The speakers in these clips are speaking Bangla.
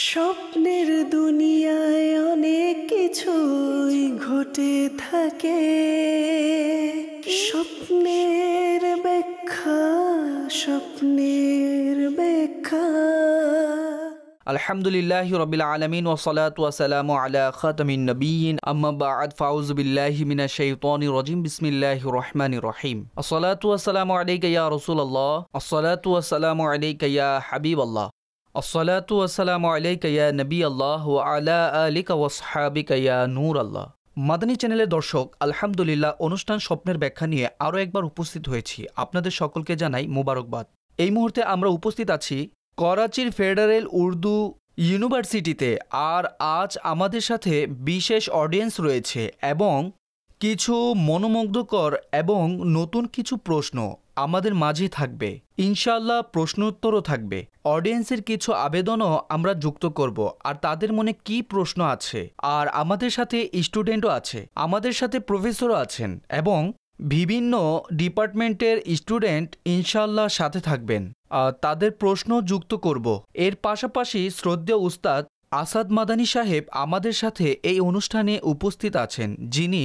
স্বপ্নের দুনিয়ায় অনেক কিছুই ঘটে থাকে, স্বপ্নের ব্যাখ্যা, স্বপ্নের ব্যাখ্যা। আলহামদুলিল্লাহি রাব্বিল আলামিন ওয়া সালাতু ওয়া সালামু আলা খাতামিন নাবিয়্যিন আম্মা বা'দ ফাউযু বিল্লাহি মিনাশ শাইতানির রাজিম বিসমিল্লাহির রহমানির রহিম। আসসালাতু ওয়া সালামু আলাইকা ইয়া রাসূলুল্লাহ, আসসালাতু ওয়া সালামু আলাইকা ইয়া হাবিবাল্লাহ, আসসালাতু ওয়া সালামু আলাইকা ইয়া নবিয়াল্লাহ ওয়া আলা আলিকা ওয়া আসহাবিকা ইয়া নূরাল্লাহ। মাদানী চ্যানেলের দর্শক, আলহামদুলিল্লাহ অনুষ্ঠান স্বপ্নের ব্যাখ্যা নিয়ে আরও একবার উপস্থিত হয়েছি। আপনাদের সকলকে জানাই মোবারকবাদ। এই মুহূর্তে আমরা উপস্থিত আছি করাচির ফেডারেল উর্দু ইউনিভার্সিটিতে। আর আজ আমাদের সাথে বিশেষ অডিয়েন্স রয়েছে এবং কিছু মনোমুগ্ধকর এবং নতুন কিছু প্রশ্ন আমাদের মাঝে থাকবে। ইনশাআল্লাহ প্রশ্নোত্তরও থাকবে। অডিয়েন্সের কিছু আবেদনও আমরা যুক্ত করব, আর তাদের মনে কি প্রশ্ন আছে। আর আমাদের সাথে স্টুডেন্টও আছে, আমাদের সাথে প্রফেসরও আছেন এবং বিভিন্ন ডিপার্টমেন্টের স্টুডেন্ট ইনশাআল্লাহ সাথে থাকবেন। তাদের প্রশ্ন যুক্ত করব। এর পাশাপাশি শ্রদ্ধেয় উস্তাদ আসাদ মাদানী সাহেব আমাদের সাথে এই অনুষ্ঠানে উপস্থিত আছেন, যিনি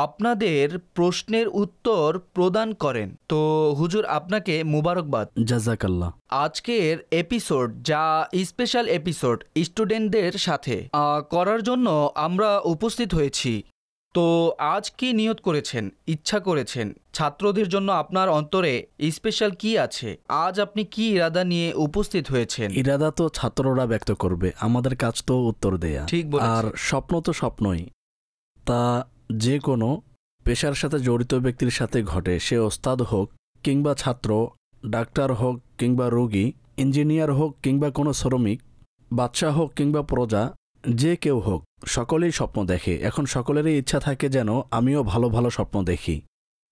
আপনাদের প্রশ্নের উত্তর প্রদান করেন। তো হুজুর, আপনাকে মুবারকবাদ, জাযাকাল্লাহ। আজকের এপিসোড যা স্পেশাল এপিসোড স্টুডেন্টদের সাথে করার জন্য আমরা উপস্থিত হয়েছি। তো আজ কি নিয়ত করেছেন, ইচ্ছা করেছেন? ছাত্রদের জন্য আপনার অন্তরে স্পেশাল কি আছে? আজ আপনি কি ইরাদা নিয়ে উপস্থিত হয়েছেন? ইরাদা তো ছাত্ররা ব্যক্ত করবে, আমাদের কাজ তো উত্তর দেয়া। ঠিক বলেছেন। আর স্বপ্ন তো স্বপ্নই, তা যে কোনো পেশার সাথে জড়িত ব্যক্তির সাথে ঘটে, সে ওস্তাদ হোক কিংবা ছাত্র, ডাক্তার হোক কিংবা রোগী, ইঞ্জিনিয়ার হোক কিংবা কোনো শ্রমিক, বাদশা হোক কিংবা প্রজা, যে কেউ হোক, সকলেই স্বপ্ন দেখে। এখন সকলেরই ইচ্ছা থাকে যেন আমিও ভালো ভালো স্বপ্ন দেখি,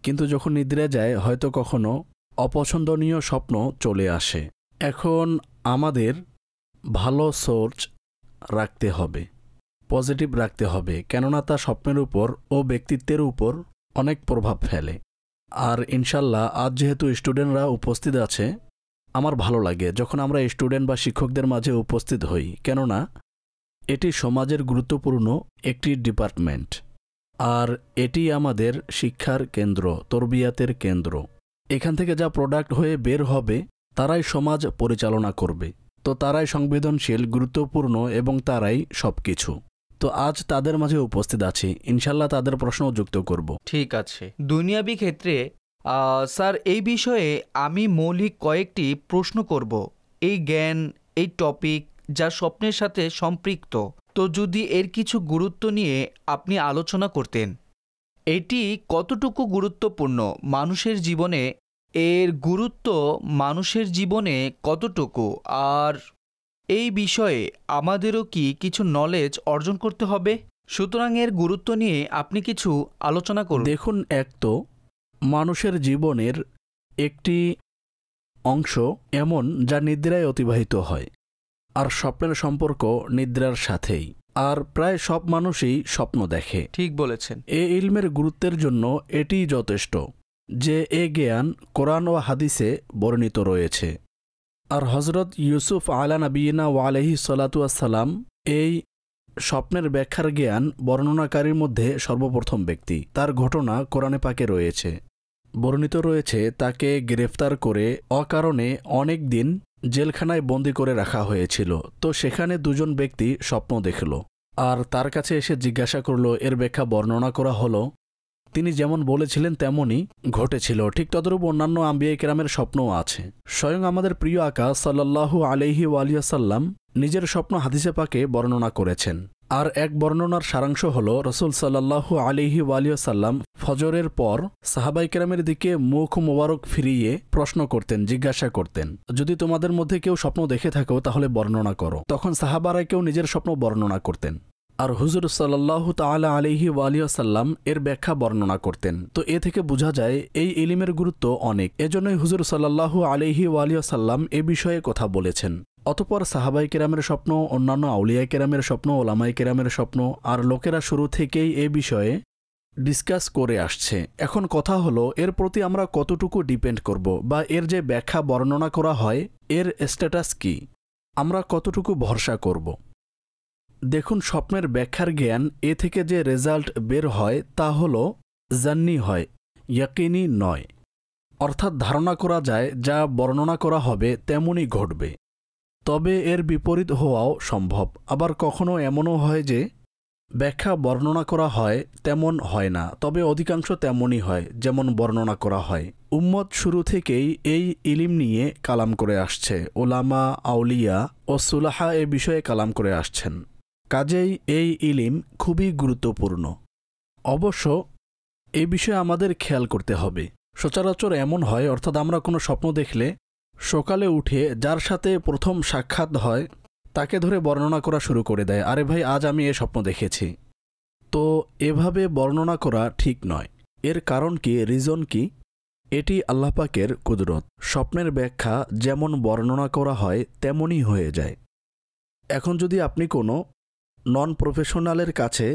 কিন্তু যখন নিদ্রা যায় হয়তো কখনো অপছন্দনীয় স্বপ্ন চলে আসে। এখন আমাদের ভালো সোর্স রাখতে হবে, পজিটিভ রাখতে হবে, কেননা তা স্বপ্নের উপর ও ব্যক্তিত্বের উপর অনেক প্রভাব ফেলে। আর ইনশাল্লাহ আজ যেহেতু স্টুডেন্টরা উপস্থিত আছে, আমার ভালো লাগে যখন আমরা স্টুডেন্ট বা শিক্ষকদের মাঝে উপস্থিত হই, কেননা এটি সমাজের গুরুত্বপূর্ণ একটি ডিপার্টমেন্ট। আর এটি আমাদের শিক্ষার কেন্দ্র, তরবিয়াতের কেন্দ্র। এখান থেকে যা প্রোডাক্ট হয়ে বের হবে তারাই সমাজ পরিচালনা করবে। তো তারাই সংবেদনশীল, গুরুত্বপূর্ণ এবং তারাই সব কিছু। তো আজ তাদের মাঝে উপস্থিত আছি, ইনশাল্লাহ তাদের প্রশ্ন যুক্ত করব। ঠিক আছে। দুনিয়াবি ক্ষেত্রে স্যার, এই বিষয়ে আমি মৌলিক কয়েকটি প্রশ্ন করব। এই জ্ঞান, এই টপিক যা স্বপ্নের সাথে সম্পৃক্ত, তো যদি এর কিছু গুরুত্ব নিয়ে আপনি আলোচনা করতেন। এটি কতটুকু গুরুত্বপূর্ণ মানুষের জীবনে, এর গুরুত্ব মানুষের জীবনে কতটুকু, আর এই বিষয়ে আমাদেরও কি কিছু নলেজ অর্জন করতে হবে? সুতরাং এর গুরুত্ব নিয়ে আপনি কিছু আলোচনা করুন। দেখুন, এক তো মানুষের জীবনের একটি অংশ এমন যা নিদ্রায় অতিবাহিত হয়, আর স্বপ্নের সম্পর্ক নিদ্রার সাথেই। আর প্রায় সব মানুষই স্বপ্ন দেখে। ঠিক বলেছেন। এ ইলমের গুরুত্বের জন্য এটি যথেষ্ট যে এ জ্ঞান কোরআন ও হাদিসে বর্ণিত রয়েছে। আর হজরত ইউসুফ আলা নবিয়িনা ওয়া আলাইহি সালাতু ওয়াসসালাম এই স্বপ্নের ব্যাখ্যার জ্ঞান বর্ণনাকারীর মধ্যে সর্বপ্রথম ব্যক্তি। তার ঘটনা কোরআনে পাকে রয়েছে, বর্ণিত রয়েছে। তাকে গ্রেফতার করে অকারণে অনেক দিন জেলখানায় বন্দি করে রাখা হয়েছিল। তো সেখানে দুজন ব্যক্তি স্বপ্ন দেখল, আর তার কাছে এসে জিজ্ঞাসা করল, এর ব্যাখ্যা বর্ণনা করা হলো। তিনি যেমন বলেছিলেন তেমনই ঘটেছিল। ঠিক তদরূপ অন্যান্য আম্বিয়া কেরামের স্বপ্নও আছে। স্বয়ং আমাদের প্রিয় আকা সাল্লাল্লাহু আলাইহি ওয়াসাল্লাম নিজের স্বপ্ন হাদিসে পাকে বর্ণনা করেছেন। আর এক বর্ণনার সারাংশ হল, রসুল সাল্লাল্লাহু আলাইহি ওয়াসাল্লাম ফজরের পর সাহাবাই কেরামের দিকে মুখ মোবারক ফিরিয়ে প্রশ্ন করতেন, জিজ্ঞাসা করতেন, যদি তোমাদের মধ্যে কেউ স্বপ্ন দেখে থাকো তাহলে বর্ণনা করো। তখন সাহাবারা কেউ নিজের স্বপ্ন বর্ণনা করতেন, আর হুজুর সাল্লাল্লাহু তাআলা আলাইহি ওয়াসাল্লাম এর ব্যাখ্যা বর্ণনা করতেন। তো এ থেকে বোঝা যায় এই ইলমের গুরুত্ব অনেক। এজন্যই হুজুর সাল্লাল্লাহু আলাইহি ওয়াসাল্লাম এ বিষয়ে কথা বলেছেন। অতঃপর সাহাবাই কেরামের স্বপ্ন, অন্যান্য আউলিয়া কেরামের স্বপ্ন, ওলামাই কেরামের স্বপ্ন, আর লোকেরা শুরু থেকেই এ বিষয়ে ডিসকাস করে আসছে। এখন কথা হলো, এর প্রতি আমরা কতটুকু ডিপেন্ড করব, বা এর যে ব্যাখ্যা বর্ণনা করা হয় এর স্ট্যাটাস কি। আমরা কতটুকু ভরসা করব? দেখুন, স্বপ্নের ব্যাখ্যার জ্ঞান এ থেকে যে রেজাল্ট বের হয় তা হল জান্নি হয়, ইয়াকিনি নয়। অর্থাৎ ধারণা করা যায় যা বর্ণনা করা হবে তেমনই ঘটবে, তবে এর বিপরীত হওয়াও সম্ভব। আবার কখনো এমনও হয় যে ব্যাখ্যা বর্ণনা করা হয় তেমন হয় না, তবে অধিকাংশ তেমনই হয় যেমন বর্ণনা করা হয়। উম্মত শুরু থেকেই এই ইলিম নিয়ে কালাম করে আসছে। ওলামা, আউলিয়া ও সুলাহা এ বিষয়ে কালাম করে আসছেন। কাজেই এই ইলিম খুবই গুরুত্বপূর্ণ। অবশ্য এই বিষয়ে আমাদের খেয়াল করতে হবে। সচরাচর এমন হয়, অর্থাৎ আমরা কোনো স্বপ্ন দেখলে সকালে উঠে যার সাথে প্রথম সাক্ষাৎ হয় তাকে ধরে বর্ণনা করা শুরু করে দেয়, আরে ভাই আজ আমি এ স্বপ্ন দেখেছি। তো এভাবে বর্ণনা করা ঠিক নয়। এর কারণ কি, রিজন কি? এটি আল্লাহ পাকের কুদরত। স্বপ্নের ব্যাখ্যা যেমন বর্ণনা করা হয় তেমনই হয়ে যায়। এখন যদি আপনি কোনো নন প্রফেশনালের কাছে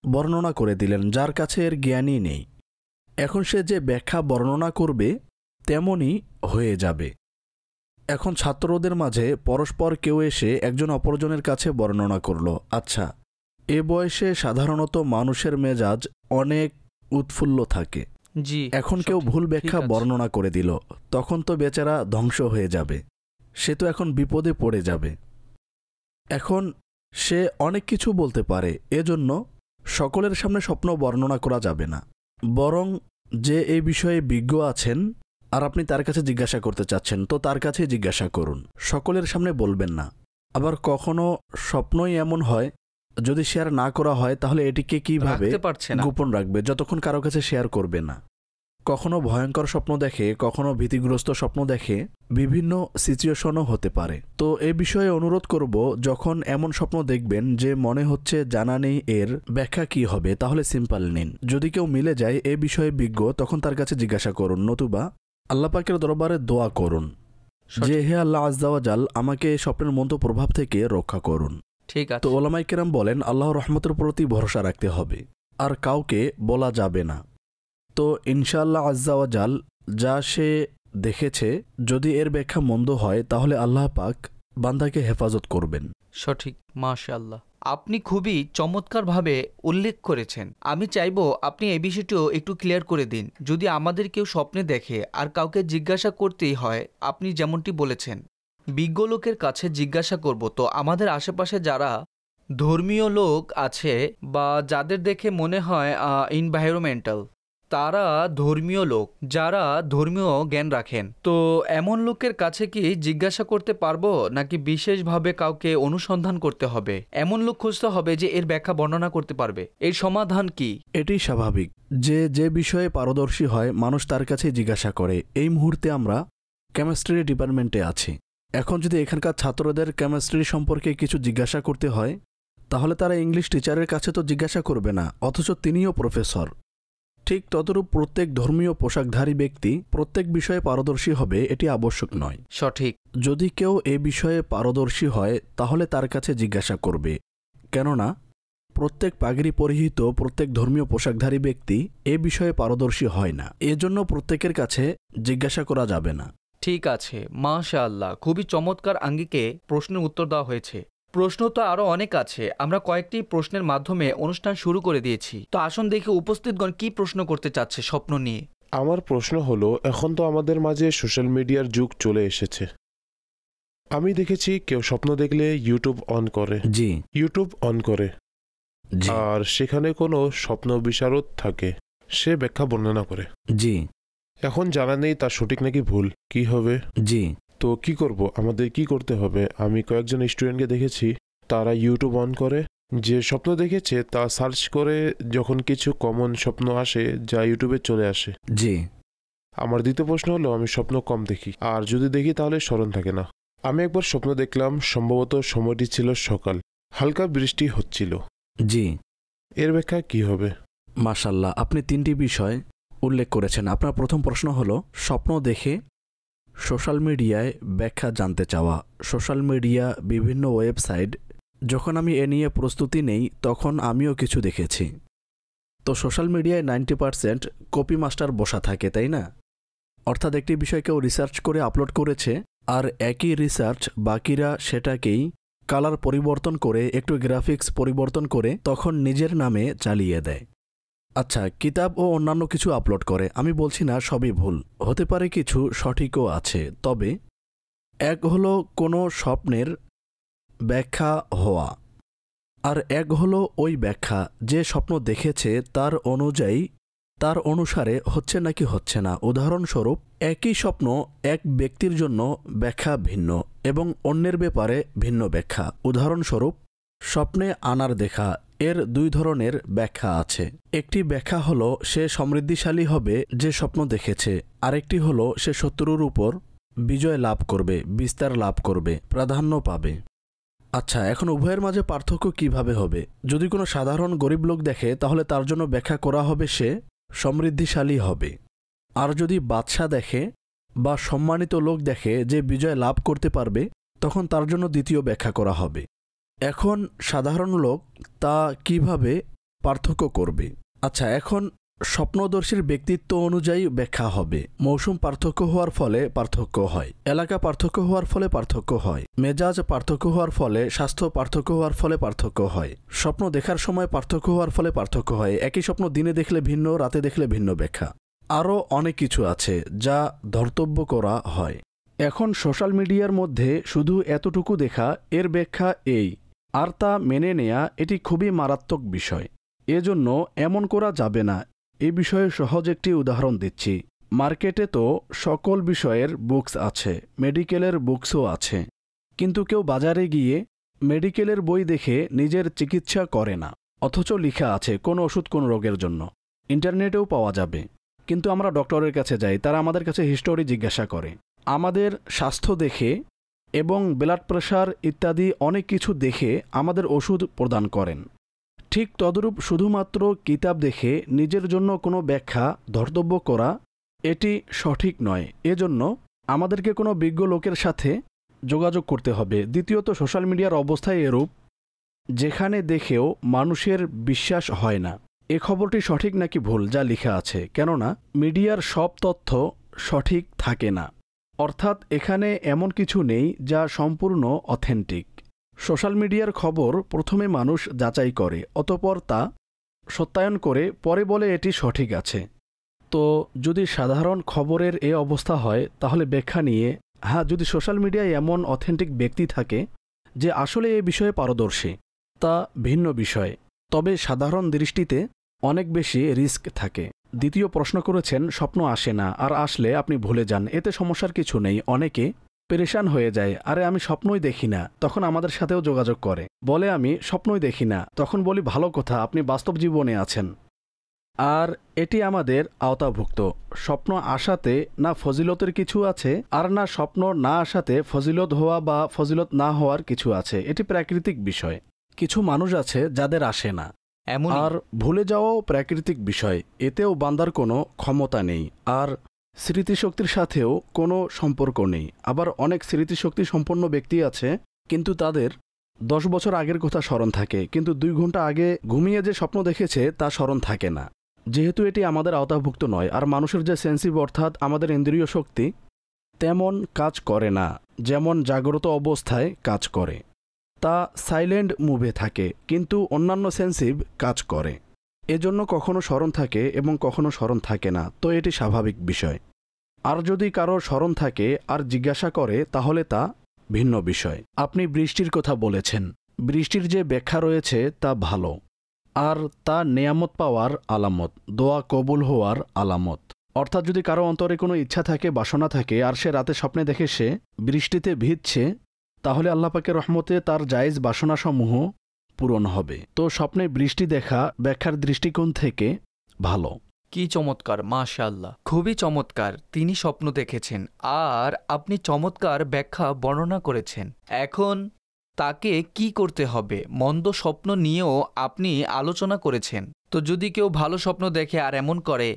বর্ণনা করে দিলেন যার কাছে এর জ্ঞানই নেই, এখন সে যে ব্যাখ্যা বর্ণনা করবে তেমনই হয়ে যাবে। এখন ছাত্রদের মাঝে পরস্পর কেউ এসে একজন অপরজনের কাছে বর্ণনা করল, আচ্ছা এ বয়সে সাধারণত মানুষের মেজাজ অনেক উৎফুল্ল থাকে, জি, এখন কেউ ভুল ব্যাখ্যা বর্ণনা করে দিল, তখন তো বেচারা ধ্বংস হয়ে যাবে, সে তো এখন বিপদে পড়ে যাবে। এখন সে অনেক কিছু বলতে পারে, এজন্য সকলের সামনে স্বপ্ন বর্ণনা করা যাবে না। বরং যে এই বিষয়ে বিজ্ঞ আছেন আর আপনি তার কাছে জিজ্ঞাসা করতে চাচ্ছেন, তো তার কাছে জিজ্ঞাসা করুন, সকলের সামনে বলবেন না। আবার কখনো স্বপ্নই এমন হয় যদি শেয়ার না করা হয় তাহলে এটিকে কিভাবে গোপন রাখবে, যতক্ষণ কারো কাছে শেয়ার করবে না। কখনো ভয়ঙ্কর স্বপ্ন দেখে, কখনো ভীতিগ্রস্ত স্বপ্ন দেখে, বিভিন্ন সিচুয়েশনও হতে পারে। তো এ বিষয়ে অনুরোধ করব, যখন এমন স্বপ্ন দেখবেন যে মনে হচ্ছে জানা নেই এর ব্যাখ্যা কি হবে, তাহলে সিম্পল নিন। যদি কেউ মিলে যায় এ বিষয়ে বিজ্ঞ, তখন তার কাছে জিজ্ঞাসা করুন, নতুবা আল্লাহ পাকের দরবারে দোয়া করুন যে হে আল্লাহ আজ্জা ওয়া জাল, আমাকে স্বপ্নের মন্দ প্রভাব থেকে রক্ষা করুন। ঠিক আছে। তো ওলামায়ে কেরাম বলেন আল্লাহর রহমতের প্রতি ভরসা রাখতে হবে, আর কাউকে বলা যাবে না। তো ইনশাআল্লাহ আজ্জা ওয়া জাল যা সে দেখেছে যদি এর ব্যাখ্যা মন্দ হয় তাহলে আল্লাহ পাক বান্দাকে হেফাজত করবেন। সঠিক, মাশাআল্লাহ। আপনি খুবই চমৎকারভাবে উল্লেখ করেছেন। আমি চাইবো আপনি এই বিষয়টিও একটু ক্লিয়ার করে দিন। যদি আমাদের কেউ স্বপ্নে দেখে আর কাউকে জিজ্ঞাসা করতেই হয়, আপনি যেমনটি বলেছেন বিজ্ঞ লোকের কাছে জিজ্ঞাসা করব, তো আমাদের আশেপাশে যারা ধর্মীয় লোক আছে বা যাদের দেখে মনে হয় এনভায়রনমেন্টাল, তারা ধর্মীয় লোক যারা ধর্মীয় জ্ঞান রাখেন, তো এমন লোকের কাছে কি জিজ্ঞাসা করতে পারবো নাকি বিশেষভাবে কাউকে অনুসন্ধান করতে হবে, এমন লোক খুঁজতে হবে যে এর ব্যাখ্যা বর্ণনা করতে পারবে? এর সমাধান কি? এটি স্বাভাবিক যে যে বিষয়ে পারদর্শী হয় মানুষ তার কাছে জিজ্ঞাসা করে। এই মুহূর্তে আমরা কেমিস্ট্রি ডিপার্টমেন্টে আছি। এখন যদি এখানকার ছাত্রদের কেমিস্ট্রি সম্পর্কে কিছু জিজ্ঞাসা করতে হয় তাহলে তারা ইংলিশ টিচারের কাছে তো জিজ্ঞাসা করবে না, অথচ তিনিও প্রফেসর। ঠিক ততরূপ প্রত্যেক ধর্মীয় পোশাকধারী ব্যক্তি প্রত্যেক বিষয়ে পারদর্শী হবে এটি আবশ্যক নয়। সঠিক। যদি কেউ এ বিষয়ে পারদর্শী হয় তাহলে তার কাছে জিজ্ঞাসা করবে, কেননা প্রত্যেক পাগড়ি পরিহিত প্রত্যেক ধর্মীয় পোশাকধারী ব্যক্তি এ বিষয়ে পারদর্শী হয় না, এজন্য প্রত্যেকের কাছে জিজ্ঞাসা করা যাবে না। ঠিক আছে, মাশাআল্লাহ। খুবই চমৎকার আঙ্গিকে প্রশ্নের উত্তর দেওয়া হয়েছে। প্রশ্ন তো আরো অনেক আছে, আমরা কয়েকটি প্রশ্নের মাধ্যমে অনুষ্ঠান শুরু করে দিয়েছি। তো আসুন দেখি উপস্থিতগণ কি প্রশ্ন করতে চাচ্ছে স্বপ্ন নিয়ে। আমার প্রশ্ন হলো, এখন তো আমাদের মাঝে সোশ্যাল মিডিয়ার যুগ চলে এসেছে। আমি দেখেছি কেউ স্বপ্ন দেখলে ইউটিউব অন করে, ইউটিউব অন করে, আর সেখানে কোনো স্বপ্ন বিশারদ থাকে, সে ব্যাখ্যা বর্ণনা করে। এখন জানা নেই তার সঠিক নাকি ভুল, কি হবে? তো কি করব, আমাদের কি করতে হবে? আমি কয়েকজন স্টুডেন্টকে দেখেছি তারা ইউটিউব অন করে, যে স্বপ্ন দেখেছে তা সার্চ করে, যখন কিছু কমন স্বপ্ন আসে যা ইউটিউবে চলে আসে। আমার দ্বিতীয় প্রশ্ন হলো, আমি স্বপ্ন কম দেখি, আর যদি দেখি তাহলে স্মরণ থাকে না। আমি একবার স্বপ্ন দেখলাম, সম্ভবত সময়টি ছিল সকাল, হালকা বৃষ্টি হচ্ছিল। এর ব্যাখ্যা কি হবে? মাশাআল্লাহ, আপনি তিনটি বিষয় উল্লেখ করেছেন। আপনার প্রথম প্রশ্ন হলো স্বপ্ন দেখে সোশ্যাল মিডিয়ায় ব্যাখ্যা জানতে চাওয়া। সোশ্যাল মিডিয়া, বিভিন্ন ওয়েবসাইট, যখন আমি এ নিয়ে প্রস্তুতি নেই তখন আমিও কিছু দেখেছি। তো সোশ্যাল মিডিয়ায় 90% কপি মাস্টার বসা থাকে, তাই না? অর্থাৎ একটি বিষয় কেউ রিসার্চ করে আপলোড করেছে, আর একই রিসার্চ বাকিরা সেটাকেই কালার পরিবর্তন করে একটু গ্রাফিক্স পরিবর্তন করে তখন নিজের নামে চালিয়ে দেয়। আচ্ছা, কিতাব ও অন্যান্য কিছু আপলোড করে, আমি বলছি না সবই ভুল, হতে পারে কিছু সঠিকও আছে। তবে এক হলো কোনো স্বপ্নের ব্যাখ্যা হওয়া, আর এক হলো ওই ব্যাখ্যা যে স্বপ্ন দেখেছে তার অনুসারে হচ্ছে নাকি হচ্ছে না। উদাহরণস্বরূপ, একই স্বপ্ন এক ব্যক্তির জন্য ব্যাখ্যা ভিন্ন এবং অন্যের ব্যাপারে ভিন্ন ব্যাখ্যা। উদাহরণস্বরূপ, স্বপ্নে আনার দেখা, এর দুই ধরনের ব্যাখ্যা আছে। একটি ব্যাখ্যা হলো সে সমৃদ্ধিশালী হবে যে স্বপ্ন দেখেছে, আরেকটি হলো সে শত্রুর উপর বিজয় লাভ করবে, বিস্তার লাভ করবে, প্রাধান্য পাবে। আচ্ছা, এখন উভয়ের মাঝে পার্থক্য কিভাবে হবে? যদি কোনো সাধারণ গরিব লোক দেখে তাহলে তার জন্য ব্যাখ্যা করা হবে সে সমৃদ্ধিশালী হবে। আর যদি বাদশা দেখে বা সম্মানিত লোক দেখে যে বিজয় লাভ করতে পারবে, তখন তার জন্য দ্বিতীয় ব্যাখ্যা করা হবে। এখন সাধারণ লোক তা কিভাবে পার্থক্য করবে? আচ্ছা, এখন স্বপ্নদর্শীর ব্যক্তিত্ব অনুযায়ী ব্যাখ্যা হবে। মৌসুম পার্থক্য হওয়ার ফলে পার্থক্য হয়, এলাকা পার্থক্য হওয়ার ফলে পার্থক্য হয়, মেজাজ পার্থক্য হওয়ার ফলে, স্বাস্থ্য পার্থক্য হওয়ার ফলে পার্থক্য হয়, স্বপ্ন দেখার সময় পার্থক্য হওয়ার ফলে পার্থক্য হয়। একই স্বপ্ন দিনে দেখলে ভিন্ন, রাতে দেখলে ভিন্ন ব্যাখ্যা। আরও অনেক কিছু আছে যা ধর্তব্য করা হয়। এখন সোশ্যাল মিডিয়ার মধ্যে শুধু এতটুকু দেখা এর ব্যাখ্যা এই, আর তা মেনে নেয়া, এটি খুবই মারাত্মক বিষয়। এজন্য এমন করা যাবে না। এ বিষয়ে সহজ একটি উদাহরণ দিচ্ছি। মার্কেটে তো সকল বিষয়ের বুকস আছে, মেডিকেলের বুকসও আছে, কিন্তু কেউ বাজারে গিয়ে মেডিকেলের বই দেখে নিজের চিকিৎসা করে না, অথচ লেখা আছে কোন ওষুধ কোন রোগের জন্য, ইন্টারনেটেও পাওয়া যাবে। কিন্তু আমরা ডক্টরের কাছে যাই, তারা আমাদের কাছে হিস্টোরি জিজ্ঞাসা করে, আমাদের স্বাস্থ্য দেখে এবং ব্লাড প্রেশার ইত্যাদি অনেক কিছু দেখে আমাদের ওষুধ প্রদান করেন। ঠিক তদরূপ শুধুমাত্র কিতাব দেখে নিজের জন্য কোনো ব্যাখ্যা ধর্তব্য করা এটি সঠিক নয়। এজন্য আমাদেরকে কোনো বিজ্ঞ লোকের সাথে যোগাযোগ করতে হবে। দ্বিতীয়ত, সোশ্যাল মিডিয়ার অবস্থায় এরূপ যেখানে দেখেও মানুষের বিশ্বাস হয় না এ খবরটি সঠিক নাকি ভুল যা লেখা আছে, কেননা মিডিয়ার সব তথ্য সঠিক থাকে না। অর্থাৎ এখানে এমন কিছু নেই যা সম্পূর্ণ অথেন্টিক। সোশ্যাল মিডিয়ার খবর প্রথমে মানুষ যাচাই করে, অতঃপর তা সত্যায়ন করে পরে বলে এটি সঠিক আছে। তো যদি সাধারণ খবরের এ অবস্থা হয় তাহলে ব্যাখ্যা নিয়ে, হ্যাঁ, যদি সোশ্যাল মিডিয়ায় এমন অথেন্টিক ব্যক্তি থাকে যে আসলে এ বিষয়ে পারদর্শী, তা ভিন্ন বিষয়। তবে সাধারণ দৃষ্টিতে অনেক বেশি রিস্ক থাকে। দ্বিতীয় প্রশ্ন করেছেন, স্বপ্ন আসে না, আর আসলে আপনি ভুলে যান, এতে সমস্যার কিছু নেই। অনেকে পেরেশান হয়ে যায়, আরে আমি স্বপ্নই দেখি না, তখন আমাদের সাথেও যোগাযোগ করে, বলে আমি স্বপ্নই দেখি না। তখন বলি ভালো কথা, আপনি বাস্তব জীবনে আছেন, আর এটি আমাদের আওতাভুক্ত। স্বপ্ন আসাতে না ফজিলতের কিছু আছে, আর না স্বপ্ন না আসাতে ফজিলত হওয়া বা ফজিলত না হওয়ার কিছু আছে। এটি প্রাকৃতিক বিষয়। কিছু মানুষ আছে যাদের আসে না, আর ভুলে যাওয়াও প্রাকৃতিক বিষয়, এতেও বান্দার কোনো ক্ষমতা নেই, আর স্মৃতিশক্তির সাথেও কোনো সম্পর্ক নেই। আবার অনেক স্মৃতিশক্তি সম্পন্ন ব্যক্তি আছে, কিন্তু তাদের 10 বছর আগের কথা স্মরণ থাকে, কিন্তু 2 ঘন্টা আগে ঘুমিয়ে যে স্বপ্ন দেখেছে তা স্মরণ থাকে না। যেহেতু এটি আমাদের আওতাভুক্ত নয়, আর মানুষের যে সেন্সিভ অর্থাৎ আমাদের ইন্দ্রিয় শক্তি তেমন কাজ করে না যেমন জাগ্রত অবস্থায় কাজ করে, তা সাইলেন্ট মুভে থাকে, কিন্তু অন্যান্য সেন্সিভ কাজ করে। এজন্য কখনো স্মরণ থাকে এবং কখনো স্মরণ থাকে না, তো এটি স্বাভাবিক বিষয়। আর যদি কারো স্মরণ থাকে আর জিজ্ঞাসা করে তাহলে তা ভিন্ন বিষয়। আপনি বৃষ্টির কথা বলেছেন, বৃষ্টির যে ব্যাখ্যা রয়েছে তা ভালো, আর তা নেয়ামত পাওয়ার আলামত, দোয়া কবুল হওয়ার আলামত। অর্থাৎ যদি কারো অন্তরে কোনো ইচ্ছা থাকে, বাসনা থাকে, আর সে রাতে স্বপ্নে দেখে সে বৃষ্টিতে ভিজছে, তাহলে আল্লাহ পাকের রহমতে তার জায়েজ বাসনাসমূহ পূরণ হবে। তো স্বপ্নে বৃষ্টি দেখা ব্যাখ্যার দৃষ্টিকোণ থেকে ভালো। কি চমৎকার, মাশাআল্লাহ, খুবই চমৎকার। তিনি স্বপ্ন দেখেছেন আর আপনি চমৎকার ব্যাখ্যা বর্ণনা করেছেন। এখন তাকে কি করতে হবে? মন্দ স্বপ্ন নিয়েও আপনি আলোচনা করেছেন। তো যদি কেউ ভালো স্বপ্ন দেখে আর এমন করে,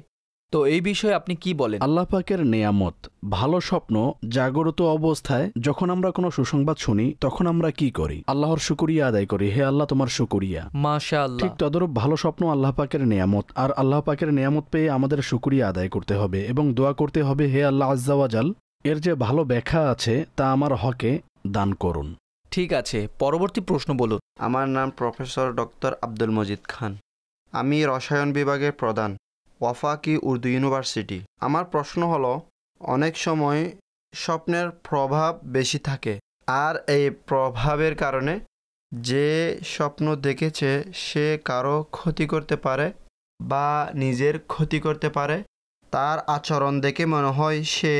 তো এই বিষয়ে আপনি কি বলেন? আল্লাহ পাকের নেয়ামত, ভালো স্বপ্ন জাগ্রত অবস্থায় যখন আমরা কোনো সুসংবাদ শুনি তখন আমরা কি করি? আল্লাহর শুকরিয়া আদায় করি, হে আল্লাহ তোমার শুকরিয়া। মাশাআল্লাহ। ঠিক তদরূপ ভালো স্বপ্ন আল্লাহ পাকের নেয়ামত, আর আল্লাহ পাকের নেয়ামত পেয়ে আমাদের শুকরিয়া আদায় করতে হবে এবং দোয়া করতে হবে, হে আল্লাহ আজ্জা ওয়া জাল, এর যে ভালো ব্যাখ্যা আছে তা আমার হকে দান করুন। ঠিক আছে, পরবর্তী প্রশ্ন বলুন। আমার নাম প্রফেসর ডক্টর আব্দুল মজিদ খান। আমি রসায়ন বিভাগের প্রধান, ওয়াফাকি উর্দু ইউনিভার্সিটি। আমার প্রশ্ন হলো, অনেক সময় স্বপ্নের প্রভাব বেশি থাকে, আর এই প্রভাবের কারণে যে স্বপ্ন দেখেছে সে কারো ক্ষতি করতে পারে বা নিজের ক্ষতি করতে পারে। তার আচরণ দেখে মনে হয় সে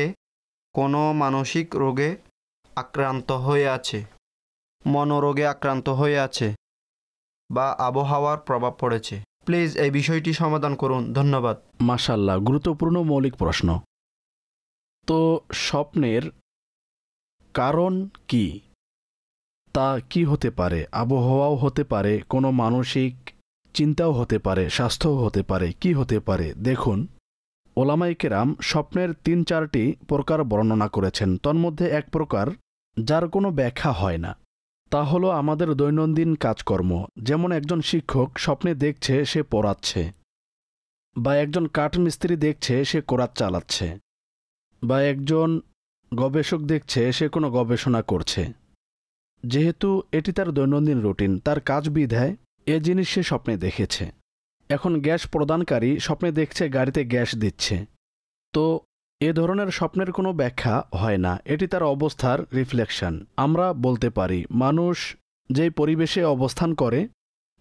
কোনো মানসিক রোগে আক্রান্ত হয়ে আছে, মনোরোগে আক্রান্ত হয়ে আছে বা আবহাওয়ার প্রভাব পড়েছে। প্লিজ এই বিষয়টি সমাধান করুন, ধন্যবাদ। মাশাআল্লাহ, গুরুত্বপূর্ণ মৌলিক প্রশ্ন। তো স্বপ্নের কারণ কি, তা কি হতে পারে? আবহাওয়াও হতে পারে, কোনো মানসিক চিন্তাও হতে পারে, স্বাস্থ্যও হতে পারে, কি হতে পারে? দেখুন, ওলামায়ে কেরাম স্বপ্নের ৩-৪টি প্রকার বর্ণনা করেছেন। তন্মধ্যে এক প্রকার যার কোনো ব্যাখ্যা হয় না, তা হলো আমাদের দৈনন্দিন কাজকর্ম। যেমন একজন শিক্ষক স্বপ্নে দেখছে সে পড়াচ্ছে, বা একজন কাঠমিস্ত্রি দেখছে সে কোরাত চালাচ্ছে, বা একজন গবেষক দেখছে সে কোনো গবেষণা করছে। যেহেতু এটি তার দৈনন্দিন রুটিন, তার কাজ বিধায় এ জিনিস সে স্বপ্নে দেখেছে। এখন গ্যাস প্রদানকারী স্বপ্নে দেখছে গাড়িতে গ্যাস দিচ্ছে, তো এ ধরনের স্বপ্নের কোনো ব্যাখ্যা হয় না, এটি তার অবস্থার রিফ্লেকশন। আমরা বলতে পারি মানুষ যেই পরিবেশে অবস্থান করে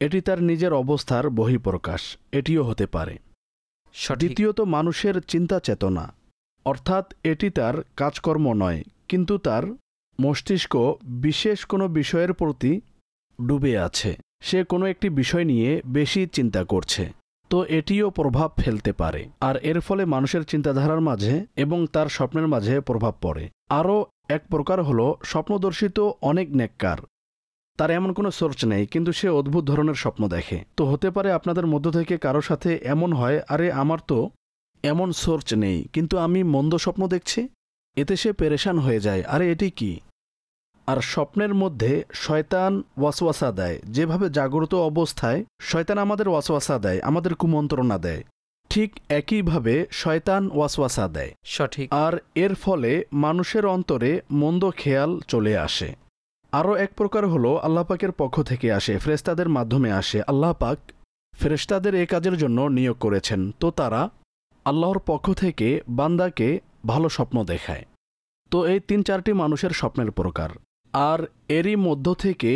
এটি তার নিজের অবস্থার বহিঃপ্রকাশ, এটিও হতে পারে। দ্বিতীয়ত মানুষের চিন্তা চেতনা, অর্থাৎ এটি তার কাজকর্ম নয়, কিন্তু তার মস্তিষ্ক বিশেষ কোনো বিষয়ের প্রতি ডুবে আছে, সে কোনো একটি বিষয় নিয়ে বেশি চিন্তা করছে, তো এটিও প্রভাব ফেলতে পারে। আর এর ফলে মানুষের চিন্তাধারার মাঝে এবং তার স্বপ্নের মাঝে প্রভাব পড়ে। আরও এক প্রকার হলো স্বপ্নদর্শিত অনেক নেককার, তার এমন কোনো সোর্স নেই কিন্তু সে অদ্ভুত ধরনের স্বপ্ন দেখে। তো হতে পারে আপনাদের মধ্য থেকে কারো সাথে এমন হয়, আরে আমার তো এমন সোর্স নেই কিন্তু আমি মন্দ স্বপ্ন দেখছি, এতে সে পেরেশান হয়ে যায়, আরে এটি কি? আর স্বপ্নের মধ্যে শয়তান ওয়াসওয়াসা দেয়, যেভাবে জাগ্রত অবস্থায় শয়তান আমাদের ওয়াসওয়াসা দেয়, আমাদের কুমন্ত্রণা দেয়, ঠিক একইভাবে শয়তান ওয়াসওয়াসা দেয়। সঠিক। আর এর ফলে মানুষের অন্তরে মন্দ খেয়াল চলে আসে। আরও এক প্রকার হলো আল্লাহ পাকের পক্ষ থেকে আসে, ফেরেশতাদের মাধ্যমে আসে। আল্লাহ পাক ফেরেশতাদের এ কাজের জন্য নিয়োগ করেছেন, তো তারা আল্লাহর পক্ষ থেকে বান্দাকে ভালো স্বপ্ন দেখায়। তো এই ৩-৪টি মানুষের স্বপ্নের প্রকার, আর এরই মধ্য থেকে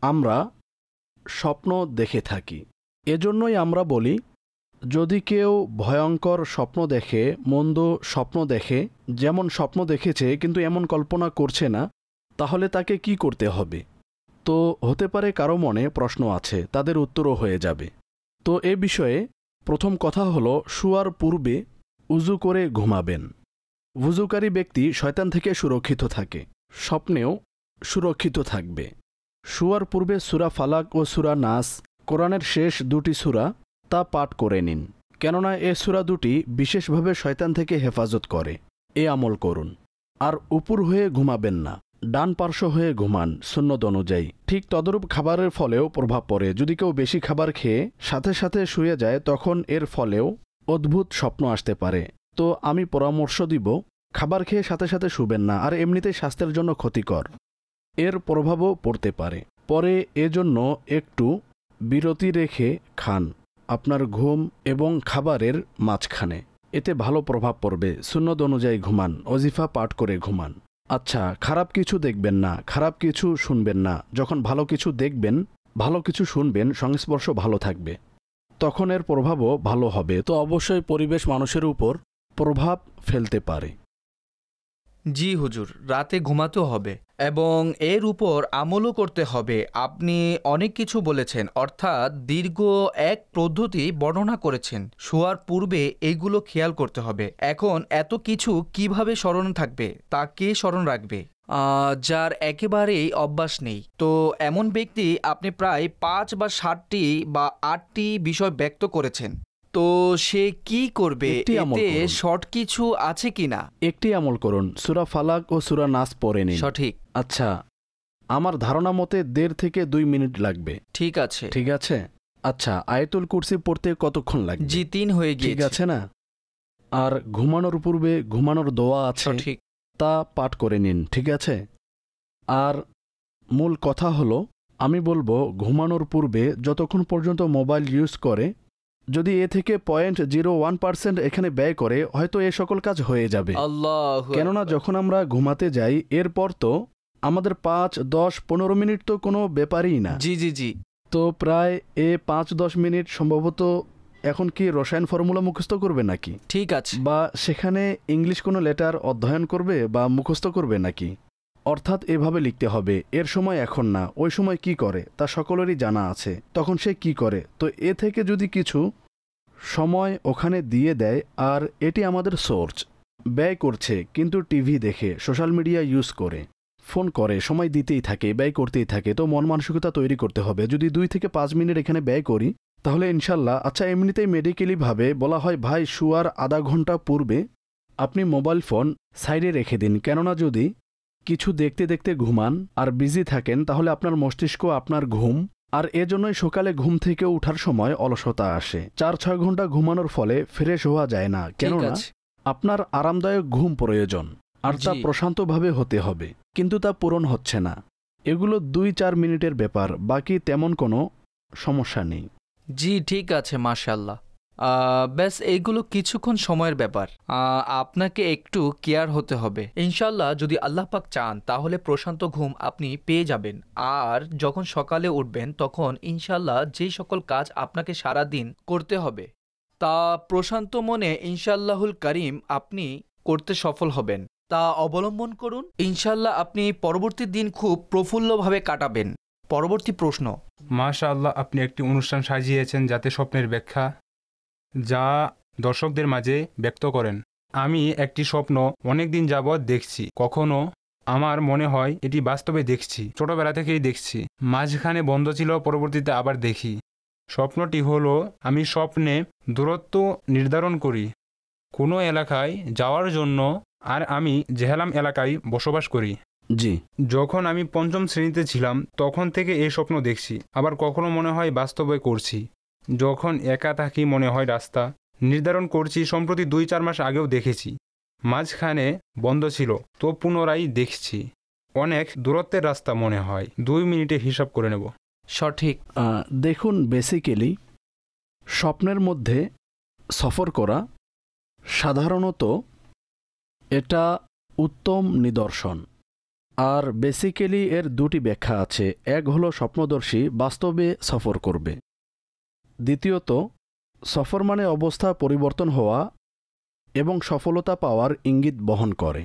আমরা স্বপ্ন দেখে থাকি। এজন্যই আমরা বলি, যদি কেউ ভয়ঙ্কর স্বপ্ন দেখে, মন্দ স্বপ্ন দেখে, যেমন স্বপ্ন দেখেছে কিন্তু এমন কল্পনা করছে না, তাহলে তাকে কি করতে হবে? তো হতে পারে কারো মনে প্রশ্ন আছে, তাদের উত্তরও হয়ে যাবে। তো এ বিষয়ে প্রথম কথা হলো, শোয়ার পূর্বে উজু করে ঘুমাবেন। ওযুকারী ব্যক্তি শয়তান থেকে সুরক্ষিত থাকে, স্বপ্নেও সুরক্ষিত থাকবে। শোয়ার পূর্বে সূরা ফালাক ও সূরা নাস, কোরআনের শেষ 2টি সূরা, তা পাঠ করে নিন, কেননা এ সূরা 2টি বিশেষভাবে শয়তান থেকে হেফাজত করে। এ আমল করুন। আর উপর হয়ে ঘুমাবেন না, ডান পার্শ্ব হয়ে ঘুমান সুন্নত অনুযায়ী। ঠিক তদরূপ খাবারের ফলেও প্রভাব পড়ে। যদি কেউ বেশি খাবার খেয়ে সাথে সাথে শুয়ে যায়, তখন এর ফলেও অদ্ভুত স্বপ্ন আসতে পারে। তো আমি পরামর্শ দিব, খাবার খেয়ে সাথে সাথে শুবেন না, আর এমনিতেই স্বাস্থ্যের জন্য ক্ষতিকর, এর প্রভাবও পড়তে পারে। পরে এজন্য একটু বিরতি রেখে খান আপনার ঘুম এবং খাবারের মাঝখানে, এতে ভালো প্রভাব পড়বে। সুন্নত অনুযায়ী ঘুমান, ওজিফা পাঠ করে ঘুমান। আচ্ছা, খারাপ কিছু দেখবেন না, খারাপ কিছু শুনবেন না। যখন ভালো কিছু দেখবেন, ভালো কিছু শুনবেন, সংস্পর্শ ভালো থাকবে, তখন এর প্রভাবও ভালো হবে। তো অবশ্যই পরিবেশ মানুষের উপর প্রভাব ফেলতে পারে। জি হুজুর, রাতে ঘুমাতে হবে এবং এর উপর আমলও করতে হবে। আপনি অনেক কিছু বলেছেন, অর্থাৎ দীর্ঘ এক পদ্ধতি বর্ণনা করেছেন। শোয়ার পূর্বে এইগুলো খেয়াল করতে হবে। এখন এত কিছু কিভাবে স্মরণ থাকবে, তা কে স্মরণ রাখবে? যার একেবারেই অভ্যাস নেই। তো এমন ব্যক্তি, আপনি প্রায় 5 বা 7টি বা 8টি বিষয় ব্যক্ত করেছেন, তো সে কি করবে? এতে শর্ট কিছু আছে কিনা? একটি আমল করুন, সূরা ফালাক ও সূরা নাস পড়ে নিন। সঠিক। আচ্ছা, আমার ধারণা মতে 1.5 থেকে 2 মিনিট লাগবে। ঠিক আছে। ঠিক আছে। আচ্ছা, আয়াতুল কুরসি পড়তে কতক্ষণ লাগবে? জি 3 হয়ে গিয়েছে। ঠিক আছে না? আর ঘুমানোর পূর্বে ঘুমানোর দোয়া আছে। ঠিক। তা পাঠ করে নিন, ঠিক আছে? আর মূল কথা হলো, আমি বলবো ঘুমানোর পূর্বে যতক্ষণ পর্যন্ত মোবাইল ইউজ করে যদি এ থেকে 0.01% এখানে ব্যয় করে, হয়তো এ সকল কাজ হয়ে যাবে। আল্লাহু কেননা আকবার। যখন আমরা ঘুমাতে যাই এরপর তো আমাদের 5, 10, 15 মিনিট তো কোনো ব্যাপারই না। জি জি জি। তো প্রায় 5-10 মিনিট সম্ভবত এখন কি রসায়ন ফর্মুলা মুখস্থ করবে নাকি, ঠিক আছে, বা সেখানে ইংলিশ কোনো লেটার অধ্যয়ন করবে বা মুখস্থ করবে নাকি? অর্থাৎ এভাবে লিখতে হবে, এর সময় এখন না, ওই সময় কি করে তা সকলেরই জানা আছে, তখন সে কি করে। তো এ থেকে যদি কিছু সময় ওখানে দিয়ে দেয়, আর এটি আমাদের সোর্স, ব্যয় করছে কিন্তু টিভি দেখে, সোশ্যাল মিডিয়া ইউজ করে, ফোন করে, সময় দিতেই থাকে, ব্যয় করতেই থাকে, তো মন মানসিকতা তৈরি করতে হবে। যদি 2 থেকে 5 মিনিট এখানে ব্যয় করি তাহলে ইনশাল্লাহ, আচ্ছা এমনিতেই মেডিকেলিভাবে বলা হয় ভাই শোয়ার আধা ঘন্টা পূর্বে আপনি মোবাইল ফোন সাইডে রেখে দিন, কেননা যদি কিছু দেখতে দেখতে ঘুমান আর বিজি থাকেন তাহলে আপনার মস্তিষ্ক আপনার ঘুম, আর এজন্যই সকালে ঘুম থেকে ওঠার সময় অলসতা আসে। 4-6 ঘন্টা ঘুমানোর ফলে ফ্রেশ হওয়া যায় না, ঠিক কেননা আছে। আপনার আরামদায়ক ঘুম প্রয়োজন, আর তা জি। প্রশান্তভাবে হতে হবে, কিন্তু তা পূরণ হচ্ছে না। এগুলো 2-4 মিনিটের ব্যাপার, বাকি তেমন কোনো সমস্যা নেই। জি ঠিক আছে, মাশাআল্লাহ। ব্যাস এইগুলো কিছুক্ষণ সময়ের ব্যাপার, আপনাকে একটু কেয়ার হতে হবে। ইনশাল্লাহ যদি আল্লাহ পাক চান তাহলে প্রশান্ত ঘুম আপনি পেয়ে যাবেন। আর যখন সকালে উঠবেন তখন ইনশাল্লাহ যেই সকল কাজ আপনাকে সারা দিন করতে হবে তা প্রশান্ত মনে ইনশাল্লাহুল করিম আপনি করতে সফল হবেন। তা অবলম্বন করুন, ইনশাল্লাহ আপনি পরবর্তী দিন খুব প্রফুল্লভাবে কাটাবেন। পরবর্তী প্রশ্ন। মাশাআল্লাহ, আপনি একটি অনুষ্ঠান সাজিয়েছেন যাতে স্বপ্নের ব্যাখ্যা যা দর্শকদের মাঝে ব্যক্ত করেন। আমি একটি স্বপ্ন অনেক দিন যাবৎ দেখছি, কখনো আমার মনে হয় এটি বাস্তবে দেখছি, ছোটবেলা থেকেই দেখছি, মাঝখানে বন্ধ ছিল, পরবর্তীতে আবার দেখি। স্বপ্নটি হলো আমি স্বপ্নে দূরত্ব নির্ধারণ করি কোনো এলাকায় যাওয়ার জন্য, আর আমি জেহেলাম এলাকায় বসবাস করি। জি, যখন আমি 5ম শ্রেণীতে ছিলাম তখন থেকে এই স্বপ্ন দেখছি, আবার কখনো মনে হয় বাস্তবে করছি। যখন একা থাকি মনে হয় রাস্তা নির্ধারণ করছি। সম্প্রতি 2-4 মাস আগেও দেখেছি, মাঝখানে বন্ধ ছিল, তো পুনরায় দেখছি। অনেক দূরত্বের রাস্তা মনে হয়, 2 মিনিটে হিসাব করে নেব। সঠিক। দেখুন, বেসিক্যালি স্বপ্নের মধ্যে সফর করা সাধারণত এটা উত্তম নিদর্শন। আর বেসিক্যালি এর 2টি ব্যাখ্যা আছে। এক হলো স্বপ্নদর্শী বাস্তবে সফর করবে, দ্বিতীয়ত সফর মানে অবস্থা পরিবর্তন হওয়া এবং সফলতা পাওয়ার ইঙ্গিত বহন করে।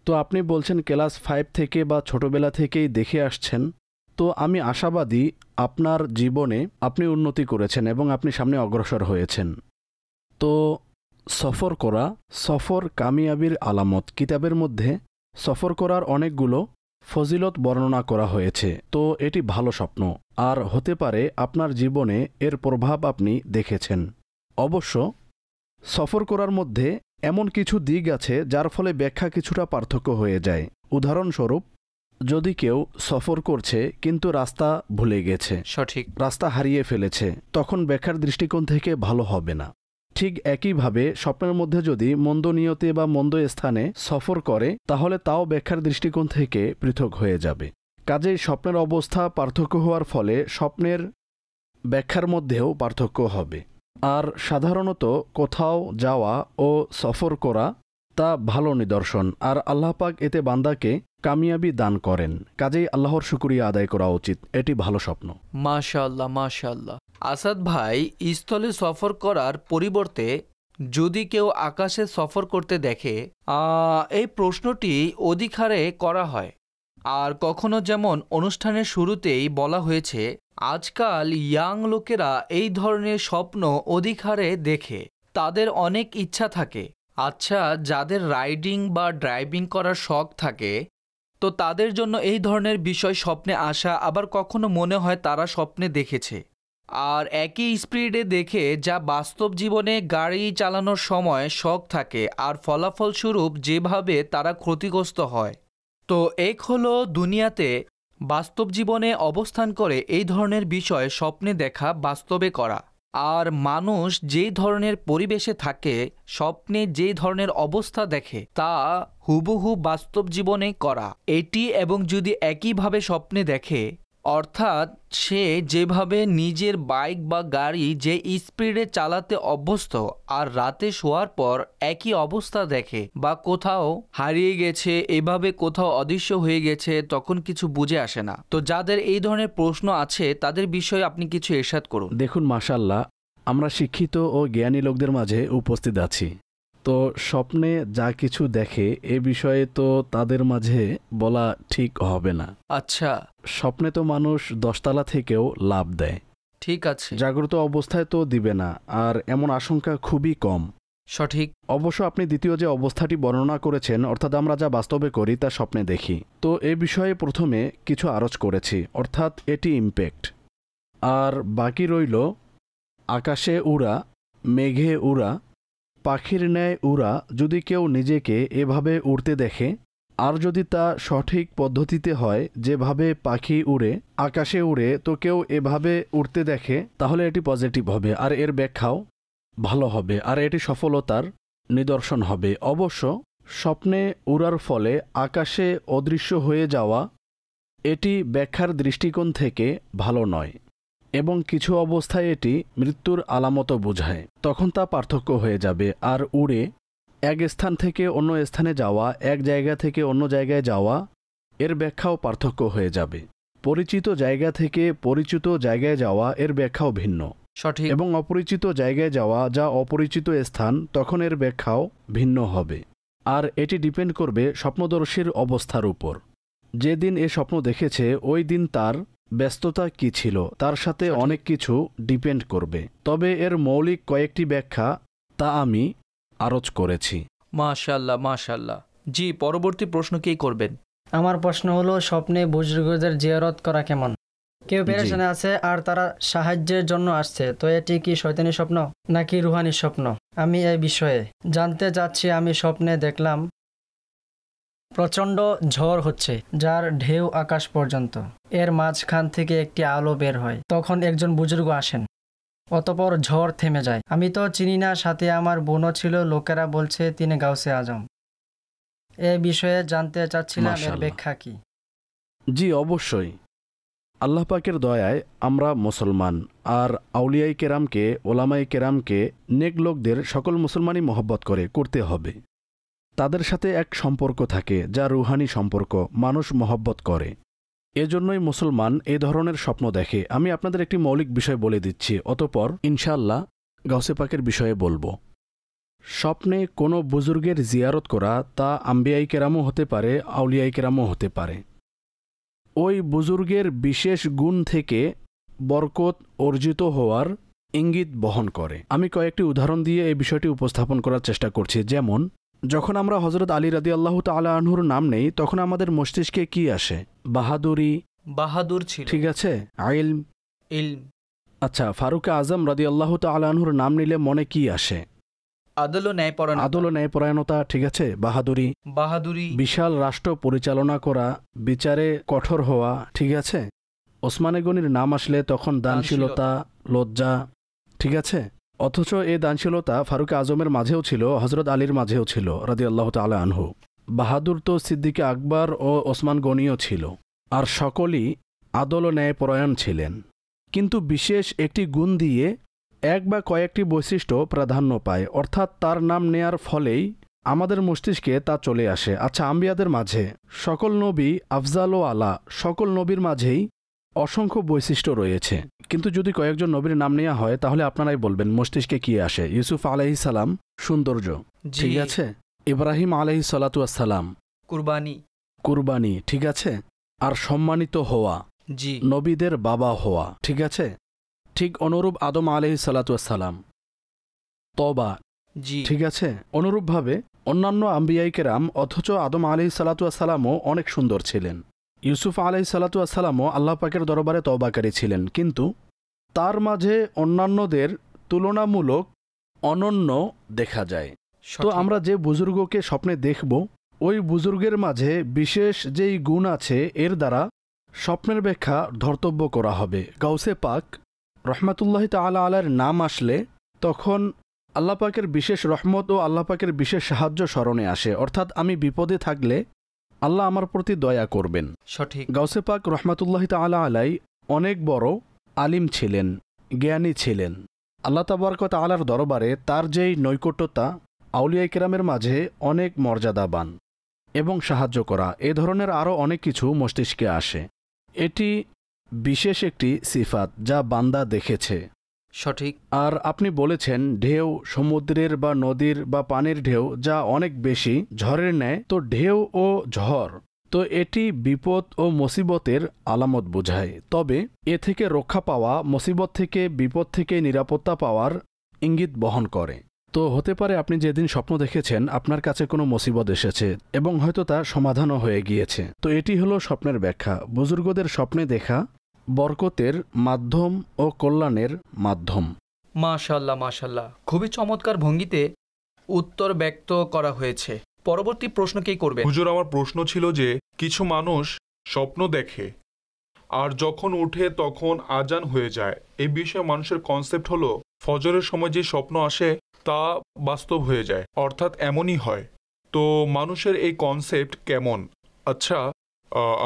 তো আপনি বলছেন ক্লাস 5 থেকে বা ছোটবেলা থেকেই দেখে আসছেন, তো আমি আশাবাদী আপনার জীবনে আপনি উন্নতি করেছেন এবং আপনি সামনে অগ্রসর হয়েছেন। তো সফর করা, সফর কামিয়াবির আলামত। কিতাবের মধ্যে সফর করার অনেকগুলো ফজিলত বর্ণনা করা হয়েছে, তো এটি ভালো স্বপ্ন, আর হতে পারে আপনার জীবনে এর প্রভাব আপনি দেখেছেন। অবশ্য সফর করার মধ্যে এমন কিছু দিক আছে যার ফলে ব্যাখ্যা কিছুটা পার্থক্য হয়ে যায়। উদাহরণস্বরূপ, যদি কেউ সফর করছে কিন্তু রাস্তা ভুলে গেছে, সঠিক। রাস্তা হারিয়ে ফেলেছে, তখন ব্যাখ্যার দৃষ্টিকোণ থেকে ভালো হবে না। ঠিক একইভাবে স্বপ্নের মধ্যে যদি মন্দ নিয়তে বা মন্দ স্থানে সফর করে তাহলে তাও ব্যাখ্যার দৃষ্টিকোণ থেকে পৃথক হয়ে যাবে। কাজেই স্বপ্নের অবস্থা পার্থক্য হওয়ার ফলে স্বপ্নের ব্যাখ্যার মধ্যেও পার্থক্য হবে। আর সাধারণত কোথাও যাওয়া ও সফর করা তা ভালো নিদর্শন, আর আল্লাহ পাক এতে বান্দাকে কামিয়াবি দান করেন। কাজেই আল্লাহর শুকরিয়া আদায় করা উচিত, এটি ভালো স্বপ্ন। মাশাআল্লাহ, মাশাআল্লাহ। আসাদ ভাই, স্থলে সফর করার পরিবর্তে যদি কেউ আকাশে সফর করতে দেখে, এই প্রশ্নটি অধিক হারে করা হয়। আর কখনো যেমন অনুষ্ঠানের শুরুতেই বলা হয়েছে, আজকাল ইয়াং লোকেরা এই ধরনের স্বপ্ন অধিক হারে দেখে, তাদের অনেক ইচ্ছা থাকে। আচ্ছা, যাদের রাইডিং বা ড্রাইভিং করার শখ থাকে তো তাদের জন্য এই ধরনের বিষয় স্বপ্নে আসা আবার কখনো মনে হয় তারা স্বপ্নে দেখেছে। আর একই স্পিডে দেখে যা বাস্তব জীবনে গাড়ি চালানোর সময় শখ থাকে, আর ফলাফলস্বরূপ যেভাবে তারা ক্ষতিগ্রস্ত হয়। তো এক হলো দুনিয়াতে বাস্তব জীবনে অবস্থান করে এই ধরনের বিষয় স্বপ্নে দেখা, বাস্তবে করা। আর মানুষ যেই ধরনের পরিবেশে থাকে, স্বপ্নে যেই ধরনের অবস্থা দেখে, তা হুবহু বাস্তব জীবনে করা এটি। এবং যদি একইভাবে স্বপ্নে দেখে, অর্থাৎ সে যেভাবে নিজের বাইক বা গাড়ি যে স্পিডে চালাতে অভ্যস্ত আর রাতে শোয়ার পর একই অবস্থা দেখে, বা কোথাও হারিয়ে গেছে, এভাবে কোথাও অদৃশ্য হয়ে গেছে, তখন কিছু বুঝে আসে না। তো যাদের এই ধরনের প্রশ্ন আছে তাদের বিষয়ে আপনি কিছু ইরশাদ করুন। দেখুন, মাশাআল্লাহ, আমরা শিক্ষিত ও জ্ঞানী লোকদের মাঝে উপস্থিত আছি। তো স্বপ্নে যা কিছু দেখে এ বিষয়ে তো তাদের মাঝে বলা ঠিক হবে না। আচ্ছা, স্বপ্নে তো মানুষ 10 তলা থেকেও লাভ দেয়, ঠিক আছে। জাগ্রত অবস্থায় তো দিবে না, আর এমন আশঙ্কা খুবই কম। সঠিক। অবশ্য আপনি দ্বিতীয় যে অবস্থাটি বর্ণনা করেছেন, অর্থাৎ আমরা যা বাস্তবে করি তা স্বপ্নে দেখি, তো এ বিষয়ে প্রথমে কিছু আরজ করেছি, অর্থাৎ এটি ইম্প্যাক্ট। আর বাকি রইল আকাশে উড়া, মেঘে উড়া, পাখির ন্যায় উড়া। যদি কেউ নিজেকে এভাবে উড়তে দেখে, আর যদি তা সঠিক পদ্ধতিতে হয়, যেভাবে পাখি উড়ে, আকাশে উড়ে, তো কেউ এভাবে উড়তে দেখে, তাহলে এটি পজিটিভ হবে, আর এর ব্যাখ্যাও ভালো হবে, আর এটি সফলতার নিদর্শন হবে। অবশ্য স্বপ্নে উড়ার ফলে আকাশে অদৃশ্য হয়ে যাওয়া এটি ব্যাখ্যার দৃষ্টিকোণ থেকে ভালো নয়, এবং কিছু অবস্থায় এটি মৃত্যুর আলামতও বোঝায়, তখন তা পার্থক্য হয়ে যাবে। আর উড়ে এক স্থান থেকে অন্য স্থানে যাওয়া, এক জায়গা থেকে অন্য জায়গায় যাওয়া, এর ব্যাখ্যাও পার্থক্য হয়ে যাবে। পরিচিত জায়গা থেকে পরিচিত জায়গায় যাওয়া, এর ব্যাখ্যাও ভিন্ন। সঠিক। এবং অপরিচিত জায়গায় যাওয়া, যা অপরিচিত স্থান, তখন এর ব্যাখ্যাও ভিন্ন হবে। আর এটি ডিপেন্ড করবে স্বপ্নদর্শীর অবস্থার উপর। যেদিন এ স্বপ্ন দেখেছে ওই দিন তার ব্যস্ততা কি ছিল, তার সাথে অনেক কিছু ডিপেন্ড করবে। তবে এর মৌলিক কয়েকটি ব্যাখ্যা তা আমি আরজ করেছি। মাশাআল্লাহ, মাশাআল্লাহ। জি, পরবর্তী প্রশ্ন কি করবেন? আমার প্রশ্ন হলো, স্বপ্নে বুজুর্গদের জিয়ারত করা কেমন? কেউ পেরেশানে আছে আর তারা সাহায্যের জন্য আসছে, তো এটি কি শয়তানি স্বপ্ন নাকি রুহানি স্বপ্ন? আমি এই বিষয়ে জানতে চাচ্ছি। আমি স্বপ্নে দেখলাম প্রচণ্ড ঝড় হচ্ছে, যার ঢেউ আকাশ পর্যন্ত। এর মাঝখান থেকে একটি আলো বের হয়। তখন একজন বুজুর্গ আসেন, অতপর ঝড় থেমে যায়। আমি তো চিনি না, সাথে আমার বোনও ছিল। লোকেরা বলছে তিনি গাউসে আজম। এ বিষয়ে জানতে চাচ্ছিলাম, এর ব্যাখ্যা কি? জি, অবশ্যই। আল্লাহ পাকের দয়ায় আমরা মুসলমান, আর আউলিয়াই কেরামকে, ওলামাই কেরামকে, নেক লোকদের সকল মুসলমানই মহব্বত করতে হবে। তাদের সাথে এক সম্পর্ক থাকে যা রুহানি সম্পর্ক, মানুষ মহব্বত করে। এজন্যই মুসলমান এ ধরনের স্বপ্ন দেখে। আমি আপনাদের একটি মৌলিক বিষয় বলে দিচ্ছি, অতঃপর ইনশাআল্লাহ গাউসে পাকের বিষয়ে বলবো। স্বপ্নে কোনো বুজুর্গের জিয়ারত করা, তা আম্বিয়াই কেরামও হতে পারে, আউলিয়াই কেরামও হতে পারে। ওই বুজুর্গের বিশেষ গুণ থেকে বরকত অর্জিত হওয়ার ইঙ্গিত বহন করে। আমি কয়েকটি উদাহরণ দিয়ে এই বিষয়টি উপস্থাপন করার চেষ্টা করছি। যেমন, যখন আমরা হযরত আলী রাদিয়াল্লাহু তাআলা আনহুর নাম নেই, তখন আমাদের মস্তিষ্কে কি আসে? বাহাদুরি, বাহাদুর ছিল, ঠিক আছে, ইলম, ইলম। আচ্ছা, ফারুক আজম রাদিয়াল্লাহু তাআলা আনহুর নাম নিলে মনে কি আসে? আদল ও ন্যায়পরায়ণতা, আদল ও ন্যায়পরায়ণতা, ঠিক আছে, বাহাদুরি, বাহাদুরি। বিশাল রাষ্ট্র পরিচালনা করা, বিচারে কঠোর হওয়া, ঠিক আছে। ওসমানে গনির নাম আসলে তখন দানশীলতা, লজ্জা, ঠিক আছে। অথচ এই দানশীলতা ফারুক আজমের মাঝেও ছিল, হযরত আলীর মাঝেও ছিল রাদিয়াল্লাহু তাআলা আনহু। বাহাদুর তো সিদ্দিকে আকবর ও ওসমান গনিও ছিল, আর সকলেই আদল ও ন্যায়পরায়ণ ছিলেন। কিন্তু বিশেষ একটি গুণ দিয়ে এক বা কয়েকটি বৈশিষ্ট্য প্রাধান্য পায়, অর্থাৎ তার নাম নেয়ার ফলেই আমাদের মস্তিষ্কে তা চলে আসে। আচ্ছা, আম্বিয়াদের মাঝে সকল নবী আফজাল ও আলা, সকল নবীর মাঝেই অসংখ্য বৈশিষ্ট্য রয়েছে, কিন্তু যদি কয়েকজন নবীর নাম নেওয়া হয় তাহলে আপনারাই বলবেন মস্তিষ্কে কি আসে? ইউসুফ আলাইহিস সালাম, সৌন্দর্য, ঠিক আছে। ইব্রাহিম আলাইহিস সালাতু ওয়াস সালাম, কুরবানি, কুরবানি, ঠিক আছে। আর সম্মানিত হওয়া, জি, নবীদের বাবা হওয়া, ঠিক আছে। ঠিক অনুরূপ আদম আলাইহিস সালাতু ওয়াস সালাম, তওবা, জি, ঠিক আছে। অনুরূপভাবে অন্যান্য আম্বিয়াই কেরাম, অথচ আদম আলাইহিস সালাতু ওয়াস সালামও অনেক সুন্দর ছিলেন। ইউসুফ আলাইহিস সালাতু ওয়াস সালামও আল্লাহ পাকের দরবারে তওবাকারী ছিলেন, কিন্তু তার মাঝে অন্যান্যদের তুলনামূলক অনন্য দেখা যায়। তো আমরা যে বুজুর্গকে স্বপ্নে দেখব, ওই বুজুর্গের মাঝে বিশেষ যেই গুণ আছে, এর দ্বারা স্বপ্নের ব্যাখ্যা ধর্তব্য করা হবে। গাউসে পাক রহমাতুল্লাহি তাআলা আলাইহির নাম আসলে তখন আল্লাহ পাকের বিশেষ রহমত ও আল্লাহ পাকের বিশেষ সাহায্য স্মরণে আসে, অর্থাৎ আমি বিপদে থাকলে আল্লাহ আমার প্রতি দয়া করবেন। সঠিক। গাউসে পাক রহমাতুল্লাহি তাআলা আলাই অনেক বড় আলিম ছিলেন, জ্ঞানী ছিলেন। আল্লাহ তাবারক ওয়া তাআলার দরবারে তার যেই নৈকট্যতা আউলিয়া কিরামের মাঝে অনেক মর্যাদাবান এবং সাহায্য করা, এ ধরনের আরও অনেক কিছু মস্তিষ্কে আসে। এটি বিশেষ একটি সিফাত যা বান্দা দেখেছে। সঠিক। আর আপনি বলেছেন ঢেউ, সমুদ্রের বা নদীর বা পানির ঢেউ যা অনেক বেশি ঝড়ের ন্যায়, তো ঢেউ ও ঝড় তো এটি বিপদ ও মুসিবতের আলামত বোঝায়। তবে এ থেকে রক্ষা পাওয়া, মুসিবত থেকে বিপদ থেকে নিরাপত্তা পাওয়ার ইঙ্গিত বহন করে। তো হতে পারে আপনি যেদিন স্বপ্ন দেখেছেন আপনার কাছে কোনো মুসিবত এসেছে এবং হয়তো তা সমাধানও হয়ে গিয়েছে। তো এটি হলো স্বপ্নের ব্যাখ্যা। বুজুর্গদের স্বপ্নে দেখা বরকতের মাধ্যম ও কল্যাণের মাধ্যম। মাশাআল্লাহ, মাশাআল্লাহ, খুবই চমৎকার ভঙ্গিতে উত্তর ব্যক্ত করা হয়েছে। পরবর্তী প্রশ্ন কে করবে? হুজুর, আমার প্রশ্ন ছিল যে কিছু মানুষ স্বপ্ন দেখে আর যখন উঠে তখন আজান হয়ে যায়। এই বিষয়ে মানুষের কনসেপ্ট হলো ফজরের সময় যে স্বপ্ন আসে তা বাস্তব হয়ে যায়, অর্থাৎ এমনই হয়। তো মানুষের এই কনসেপ্ট কেমন? আচ্ছা,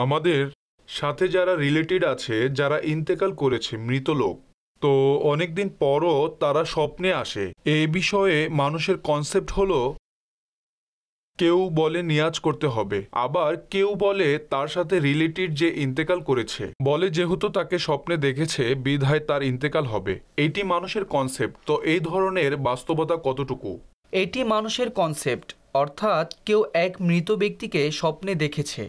আমাদের সাথে যারা রিলেটেড আছে, যারা ইন্তেকাল করেছে, মৃত লোক, তো অনেকদিন পরও তারা স্বপ্নে আসে। এই বিষয়ে মানুষের কনসেপ্ট হলো কেউ বলে নিয়াজ করতে হবে, আবার কেউ বলে তার সাথে রিলেটেড যে ইন্তেকাল করেছে বলে যেহেতু তাকে স্বপ্নে দেখেছে বিধায় তার ইন্তেকাল হবে। এইটি মানুষের কনসেপ্ট। তো এই ধরনের বাস্তবতা কতটুকু? এটি মানুষের কনসেপ্ট, অর্থাৎ কেউ এক মৃত ব্যক্তিকে স্বপ্নে দেখেছে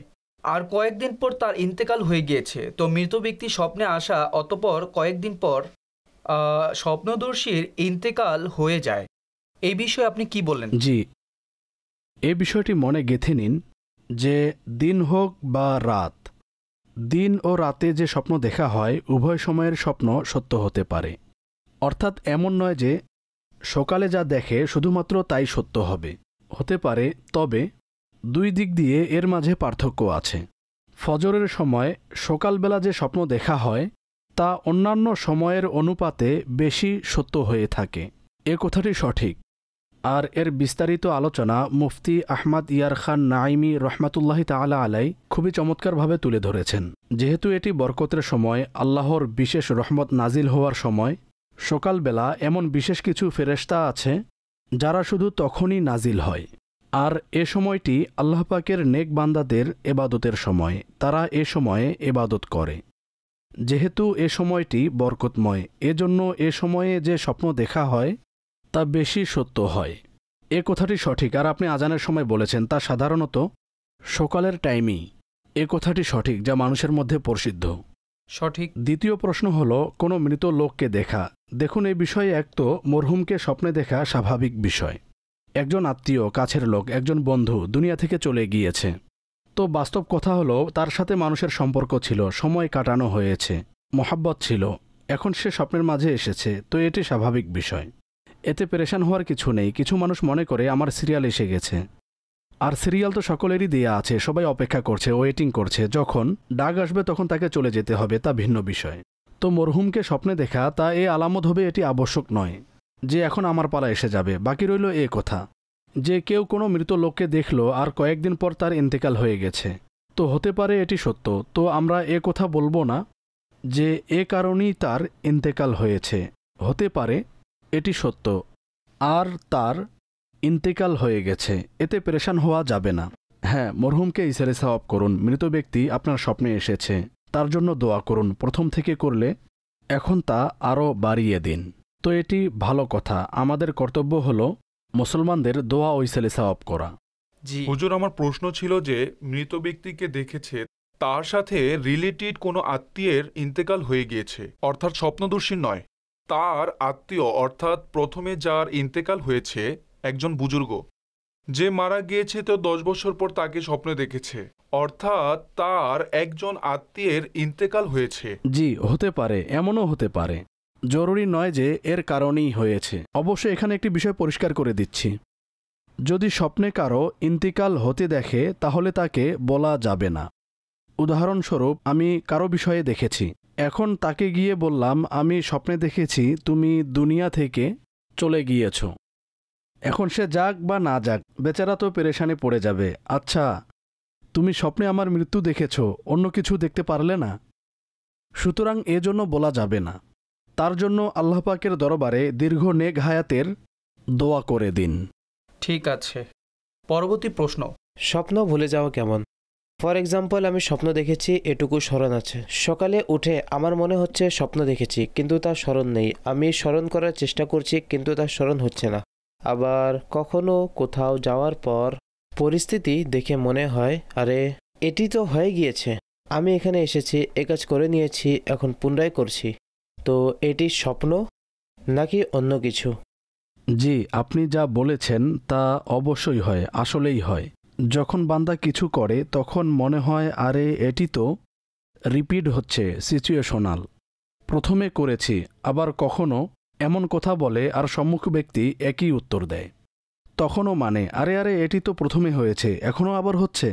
আর কয়েকদিন পর তার ইন্তেকাল হয়ে গিয়েছে। তো মৃত ব্যক্তি স্বপ্নে আসা, অতপর কয়েকদিন পর স্বপ্নদর্শীর ইন্তেকাল হয়ে যায়। এই বিষয়ে আপনি কি বললেন? জি, এই বিষয়টি মনে গেঁথে নিন যে দিন হোক বা রাত, দিন ও রাতে যে স্বপ্ন দেখা হয় উভয় সময়ের স্বপ্ন সত্য হতে পারে। অর্থাৎ এমন নয় যে সকালে যা দেখে শুধুমাত্র তাই সত্য হবে, হতে পারে। তবে দুই দিক দিয়ে এর মাঝে পার্থক্য আছে। ফজরের সময় সকালবেলা যে স্বপ্ন দেখা হয় তা অন্যান্য সময়ের অনুপাতে বেশি সত্য হয়ে থাকে, এ কথাটি সঠিক। আর এর বিস্তারিত আলোচনা মুফতি আহমদ ইয়ার খান নাইমি রহমাতুল্লাহি তাআলা আলাই খুবই চমৎকারভাবে তুলে ধরেছেন। যেহেতু এটি বরকতের সময়, আল্লাহর বিশেষ রহমত নাজিল হওয়ার সময়, সকালবেলা এমন বিশেষ কিছু ফেরেশতা আছে যারা শুধু তখনই নাজিল হয়। আর এ সময়টি আল্লাহ পাকের নেক বান্দাদের এবাদতের সময়, তারা এ সময়ে এবাদত করে। যেহেতু এ সময়টি বরকতময়, এজন্য এ সময়ে যে স্বপ্ন দেখা হয় তা বেশি সত্য হয়, এ কথাটি সঠিক। আর আপনি আজানের সময় বলেছেন তা সাধারণত সকালের টাইমই, এ কথাটি সঠিক, যা মানুষের মধ্যে প্রসিদ্ধ। সঠিক। দ্বিতীয় প্রশ্ন হলো কোনো মৃত লোককে দেখা। দেখুন, এই বিষয়ে এক তো মরহুমকে স্বপ্নে দেখা স্বাভাবিক বিষয়। একজন আত্মীয়, কাছের লোক, একজন বন্ধু দুনিয়া থেকে চলে গিয়েছে। তো বাস্তব কথা হলো তার সাথে মানুষের সম্পর্ক ছিল, সময় কাটানো হয়েছে, মহাব্বত ছিল, এখন সে স্বপ্নের মাঝে এসেছে। তো এটি স্বাভাবিক বিষয়, এতে পেরেশান হওয়ার কিছু নেই। কিছু মানুষ মনে করে আমার সিরিয়াল এসে গেছে, আর সিরিয়াল তো সকলেরই দেয়া আছে, সবাই অপেক্ষা করছে, ওয়েটিং করছে, যখন ডাক আসবে তখন তাকে চলে যেতে হবে, তা ভিন্ন বিষয়। তো মরহুমকে স্বপ্নে দেখা তা এ আলামত হবে, এটি আবশ্যক নয় যে এখন আমার পালা এসে যাবে। বাকি রইল এ কথা যে কেউ কোনো মৃত লোককে দেখল আর কয়েকদিন পর তার ইন্তেকাল হয়ে গেছে, তো হতে পারে এটি সত্য। তো আমরা এ কথা বলবো না যে এ কারণেই তার ইন্তেকাল হয়েছে, হতে পারে এটি সত্য আর তার ইন্তেকাল হয়ে গেছে, এতে পেরেশান হওয়া যাবে না। হ্যাঁ, মরহুমকে ইসরে সওয়াব করুন। মৃত ব্যক্তি আপনার স্বপ্নে এসেছে, তার জন্য দোয়া করুন। প্রথম থেকে করলে এখন তা আরও বাড়িয়ে দিন। তো এটি ভালো কথা। আমাদের কর্তব্য হলো মুসলমানদের দোয়া ও ইসরে সওয়াব করা। জি হুজুর, আমার প্রশ্ন ছিল যে মৃত ব্যক্তিকে দেখেছে, তার সাথে রিলেটেড কোনো আত্মীয়ের ইন্তেকাল হয়ে গিয়েছে, অর্থাৎ স্বপ্নদর্শী নয়, তার আত্মীয়, অর্থাৎ প্রথমে যার ইন্তেকাল হয়েছে একজন বুজুর্গ, যে মারা গিয়েছে, তো 10 বছর পর তাকে স্বপ্নে দেখেছে, অর্থাৎ তার একজন আত্মীয়ের ইন্তেকাল হয়েছে। জি, হতে পারে, এমনও হতে পারে, জরুরি নয় যে এর কারণেই হয়েছে। অবশ্য এখানে একটি বিষয় পরিষ্কার করে দিচ্ছি, যদি স্বপ্নে কারো ইন্তেকাল হতে দেখে তাহলে তাকে বলা যাবে না। উদাহরণস্বরূপ, আমি কারো বিষয়ে দেখেছি এখন তাকে গিয়ে বললাম, আমি স্বপ্নে দেখেছি তুমি দুনিয়া থেকে চলে গিয়েছ। এখন সে যাক বা না যাক, বেচারা তো পেরেশানে পড়ে যাবে। আচ্ছা, তুমি স্বপ্নে আমার মৃত্যু দেখেছ, অন্য কিছু দেখতে পারলে না? সুতরাং এজন্য বলা যাবে না। তার জন্য আল্লাহ পাকের দরবারে দীর্ঘ নেক হায়াতের দোয়া করে দিন। ঠিক আছে, পরবর্তী প্রশ্ন। স্বপ্ন ভুলে যাওয়া কেমন? ফর এক্সাম্পল, আমি স্বপ্ন দেখেছি, এটুকু স্মরণ আছে। সকালে উঠে আমার মনে হচ্ছে স্বপ্ন দেখেছি, কিন্তু তার স্মরণ নেই। আমি স্মরণ করার চেষ্টা করছি, কিন্তু তার স্মরণ হচ্ছে না। আবার কখনো কোথাও যাওয়ার পর পরিস্থিতি দেখে মনে হয়, আরে এটি তো হয়ে গিয়েছে, আমি এখানে এসেছি, এ কাজ করে নিয়েছি, এখন পুনরায় করছি। তো এটি স্বপ্ন নাকি অন্য কিছু? জি, আপনি যা বলেছেন তা অবশ্যই হয়, আসলেই হয়। যখন বান্দা কিছু করে তখন মনে হয়, আরে এটি তো রিপিট হচ্ছে, সিচুয়েশনাল। প্রথমে করেছি, আবার কখনো এমন কথা বলে আর সম্মুখ ব্যক্তি একই উত্তর দেয়। তখনও মানে, আরে আরে এটি তো প্রথমে হয়েছে, এখনও আবার হচ্ছে।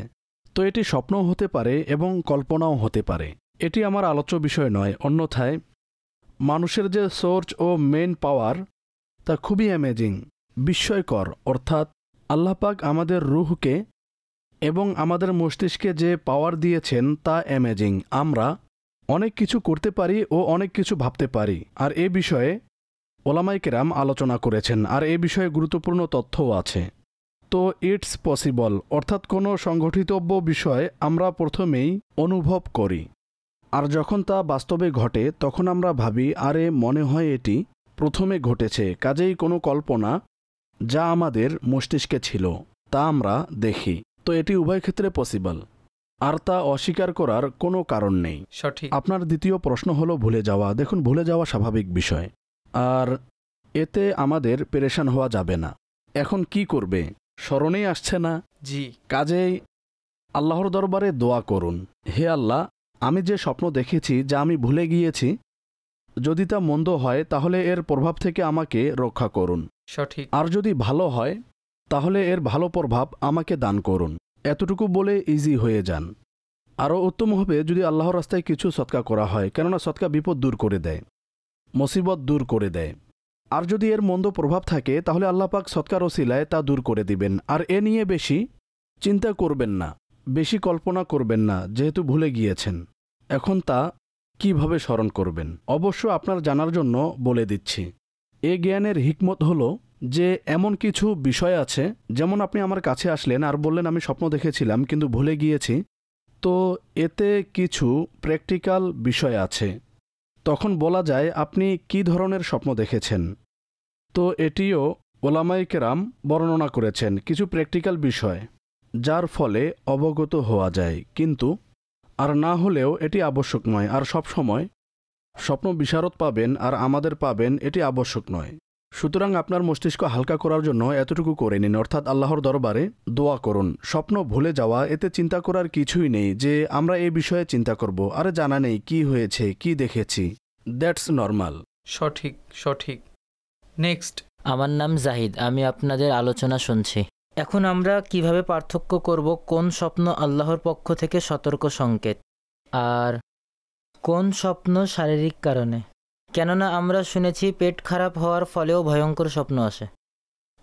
তো এটি স্বপ্নও হতে পারে এবং কল্পনাও হতে পারে। এটি আমার আলোচ্য বিষয় নয়। অন্যথায় মানুষের যে সোর্স ও মেইন পাওয়ার তা খুবই অ্যামেজিং, বিস্ময়কর। অর্থাৎ আল্লাহ পাক আমাদের রুহকে এবং আমাদের মস্তিষ্কে যে পাওয়ার দিয়েছেন তা অ্যামেজিং। আমরা অনেক কিছু করতে পারি ও অনেক কিছু ভাবতে পারি। আর এ বিষয়ে ওলামায়ে কেরাম আলোচনা করেছেন, আর এ বিষয়ে গুরুত্বপূর্ণ তথ্যও আছে। তো ইটস পসিবল, অর্থাৎ কোনো সংগঠিতব্য বিষয় আমরা প্রথমেই অনুভব করি, আর যখন তা বাস্তবে ঘটে তখন আমরা ভাবি, আরে মনে হয় এটি প্রথমে ঘটেছে। কাজেই কোনো কল্পনা যা আমাদের মস্তিষ্কে ছিল তা আমরা দেখি। তো এটি উভয় ক্ষেত্রে পসিবল, আর তা অস্বীকার করার কোনো কারণ নেই। সঠিক। আপনার দ্বিতীয় প্রশ্ন হলো ভুলে যাওয়া। দেখুন, ভুলে যাওয়া স্বাভাবিক বিষয়, আর এতে আমাদের পেরেশান হওয়া যাবে না। এখন কি করবে? স্মরণেই আসছে না। জি। কাজেই আল্লাহর দরবারে দোয়া করুন, হে আল্লাহ, আমি যে স্বপ্ন দেখেছি যা আমি ভুলে গিয়েছি, যদি তা মন্দ হয় তাহলে এর প্রভাব থেকে আমাকে রক্ষা করুন। সঠিক। আর যদি ভালো হয় তাহলে এর ভালো প্রভাব আমাকে দান করুন। এতটুকু বলে ইজি হয়ে যান। আরও উত্তম হবে যদি আল্লাহর রাস্তায় কিছু সৎকা করা হয়, কেননা সৎকা বিপদ দূর করে দেয়, মুসিবত দূর করে দেয়। আর যদি এর মন্দ প্রভাব থাকে তাহলে আল্লাহ পাক সৎকার ওসিলায় তা দূর করে দিবেন। আর এ নিয়ে বেশি চিন্তা করবেন না, বেশি কল্পনা করবেন না, যেহেতু ভুলে গিয়েছেন। এখন তা কিভাবে স্মরণ করবেন অবশ্য আপনার জানার জন্য বলে দিচ্ছি। এ জ্ঞানের হিকমত হলো যে এমন কিছু বিষয় আছে, যেমন আপনি আমার কাছে আসলেন আর বললেন আমি স্বপ্ন দেখেছিলাম কিন্তু ভুলে গিয়েছি, তো এতে কিছু প্র্যাকটিক্যাল বিষয় আছে। তখন বলা যায় আপনি কি ধরনের স্বপ্ন দেখেছেন। তো এটিও ওলামায়ে কেরাম বর্ণনা করেছেন, কিছু প্র্যাকটিক্যাল বিষয় যার ফলে অবগত হওয়া যায়, কিন্তু আর না হলেও এটি আবশ্যক নয়। আর সব সময় স্বপ্ন বিশারদ পাবেন আর আমাদের পাবেন, এটি আবশ্যক নয়। সুতরাং আপনার মস্তিষ্ক হালকা করার জন্য এতটুকু করে নিন, অর্থাৎ আল্লাহর দরবারে দোয়া করুন। স্বপ্ন ভুলে যাওয়া, এতে চিন্তা করার কিছুই নেই যে আমরা এই বিষয়ে চিন্তা করব, আরে জানা নেই কি হয়েছে, কি দেখেছি, দ্যাটস নর্মাল। সঠিক সঠিক। নেক্সট। আমার নাম জাহিদ, আমি আপনাদের আলোচনা শুনছি। এখন আমরা কিভাবে পার্থক্য করব কোন স্বপ্ন আল্লাহর পক্ষ থেকে সতর্ক সংকেত আর কোন স্বপ্ন শারীরিক কারণে? কেননা আমরা শুনেছি পেট খারাপ হওয়ার ফলেও ভয়ঙ্কর স্বপ্ন আসে।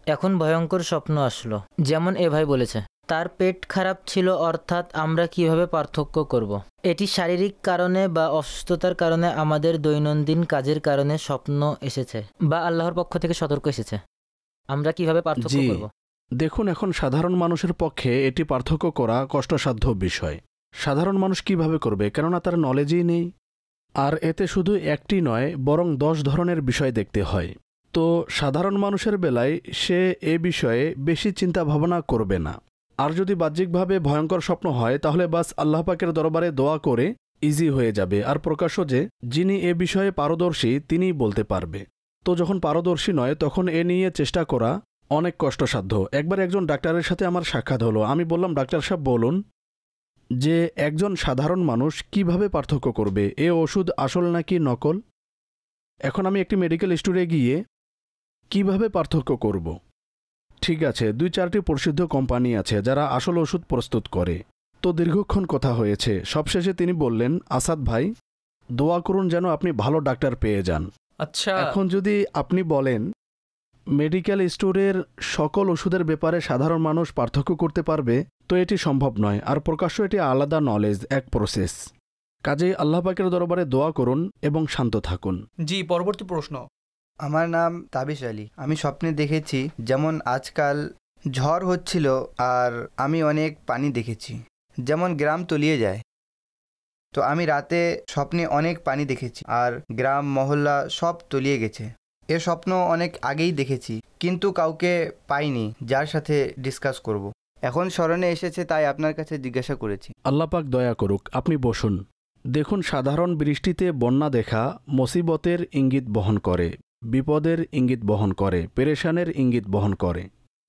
এখন ভয়ঙ্কর স্বপ্ন আসলো, যেমন এ ভাই বলেছে তার পেট খারাপ ছিল, অর্থাৎ আমরা কিভাবে পার্থক্য করব? এটি শারীরিক কারণে বা অসুস্থতার কারণে, আমাদের দৈনন্দিন কাজের কারণে স্বপ্ন এসেছে বা আল্লাহর পক্ষ থেকে সতর্ক এসেছে, আমরা কিভাবে পার্থক্য করব? দেখুন, এখন সাধারণ মানুষের পক্ষে এটি পার্থক্য করা কষ্টসাধ্য বিষয়। সাধারণ মানুষ কিভাবে করবে, কেননা তার নলেজই নেই। আর এতে শুধু একটি নয়, বরং 10 ধরনের বিষয় দেখতে হয়। তো সাধারণ মানুষের বেলায় সে এ বিষয়ে বেশি চিন্তা ভাবনা করবে না। আর যদি বাহ্যিকভাবে ভয়ঙ্কর স্বপ্ন হয় তাহলে বাস আল্লাহ পাকের দরবারে দোয়া করে ইজি হয়ে যাবে। আর প্রকাশ্য যে যিনি এ বিষয়ে পারদর্শী তিনিই বলতে পারবে। তো যখন পারদর্শী নয় তখন এ নিয়ে চেষ্টা করা অনেক কষ্টসাধ্য। একবার একজন ডাক্তারের সাথে আমার সাক্ষাৎ হলো। আমি বললাম, ডাক্তার সাহেব বলুন যে একজন সাধারণ মানুষ কিভাবে পার্থক্য করবে এ ওষুধ আসল নাকি নকল। এখন আমি একটি মেডিকেল স্টোরে গিয়ে কিভাবে পার্থক্য করব? ঠিক আছে, 2-4টি প্রসিদ্ধ কোম্পানি আছে যারা আসল ওষুধ প্রস্তুত করে। তো দীর্ঘক্ষণ কথা হয়েছে, সবশেষে তিনি বললেন, আসাদ ভাই, দোয়া করুন যেন আপনি ভালো ডাক্তার পেয়ে যান। আচ্ছা, এখন যদি আপনি বলেন মেডিকেল স্টোরের সকল ওষুধের ব্যাপারে সাধারণ মানুষ পার্থক্য করতে পারবে, তো এটি সম্ভব নয়। আর প্রকাশ্য এটি আলাদা নলেজ, এক প্রসেস। কাজেই আল্লাহ পাকের দরবারে দোয়া করুন এবং শান্ত থাকুন। জি, পরবর্তী প্রশ্ন। আমার নাম তাবিশ আলী। আমি স্বপ্নে দেখেছি যেমন আজকাল ঝড় হচ্ছিল আর আমি অনেক পানি দেখেছি, যেমন গ্রাম তলিয়ে যায়। তো আমি রাতে স্বপ্নে অনেক পানি দেখেছি আর গ্রাম মহল্লা সব তলিয়ে গেছে। এ স্বপ্ন অনেক আগেই দেখেছি, কিন্তু কাউকে পাইনি যার সাথে ডিসকাস করব। এখন স্মরণে এসেছে, তাই আপনার কাছে জিজ্ঞাসা করেছি। আল্লাহ পাক দয়া করুক, আপনি বসুন। দেখুন, সাধারণ বৃষ্টিতে বন্যা দেখা মুসিবতের ইঙ্গিত বহন করে, বিপদের ইঙ্গিত বহন করে, পেরেশানের ইঙ্গিত বহন করে।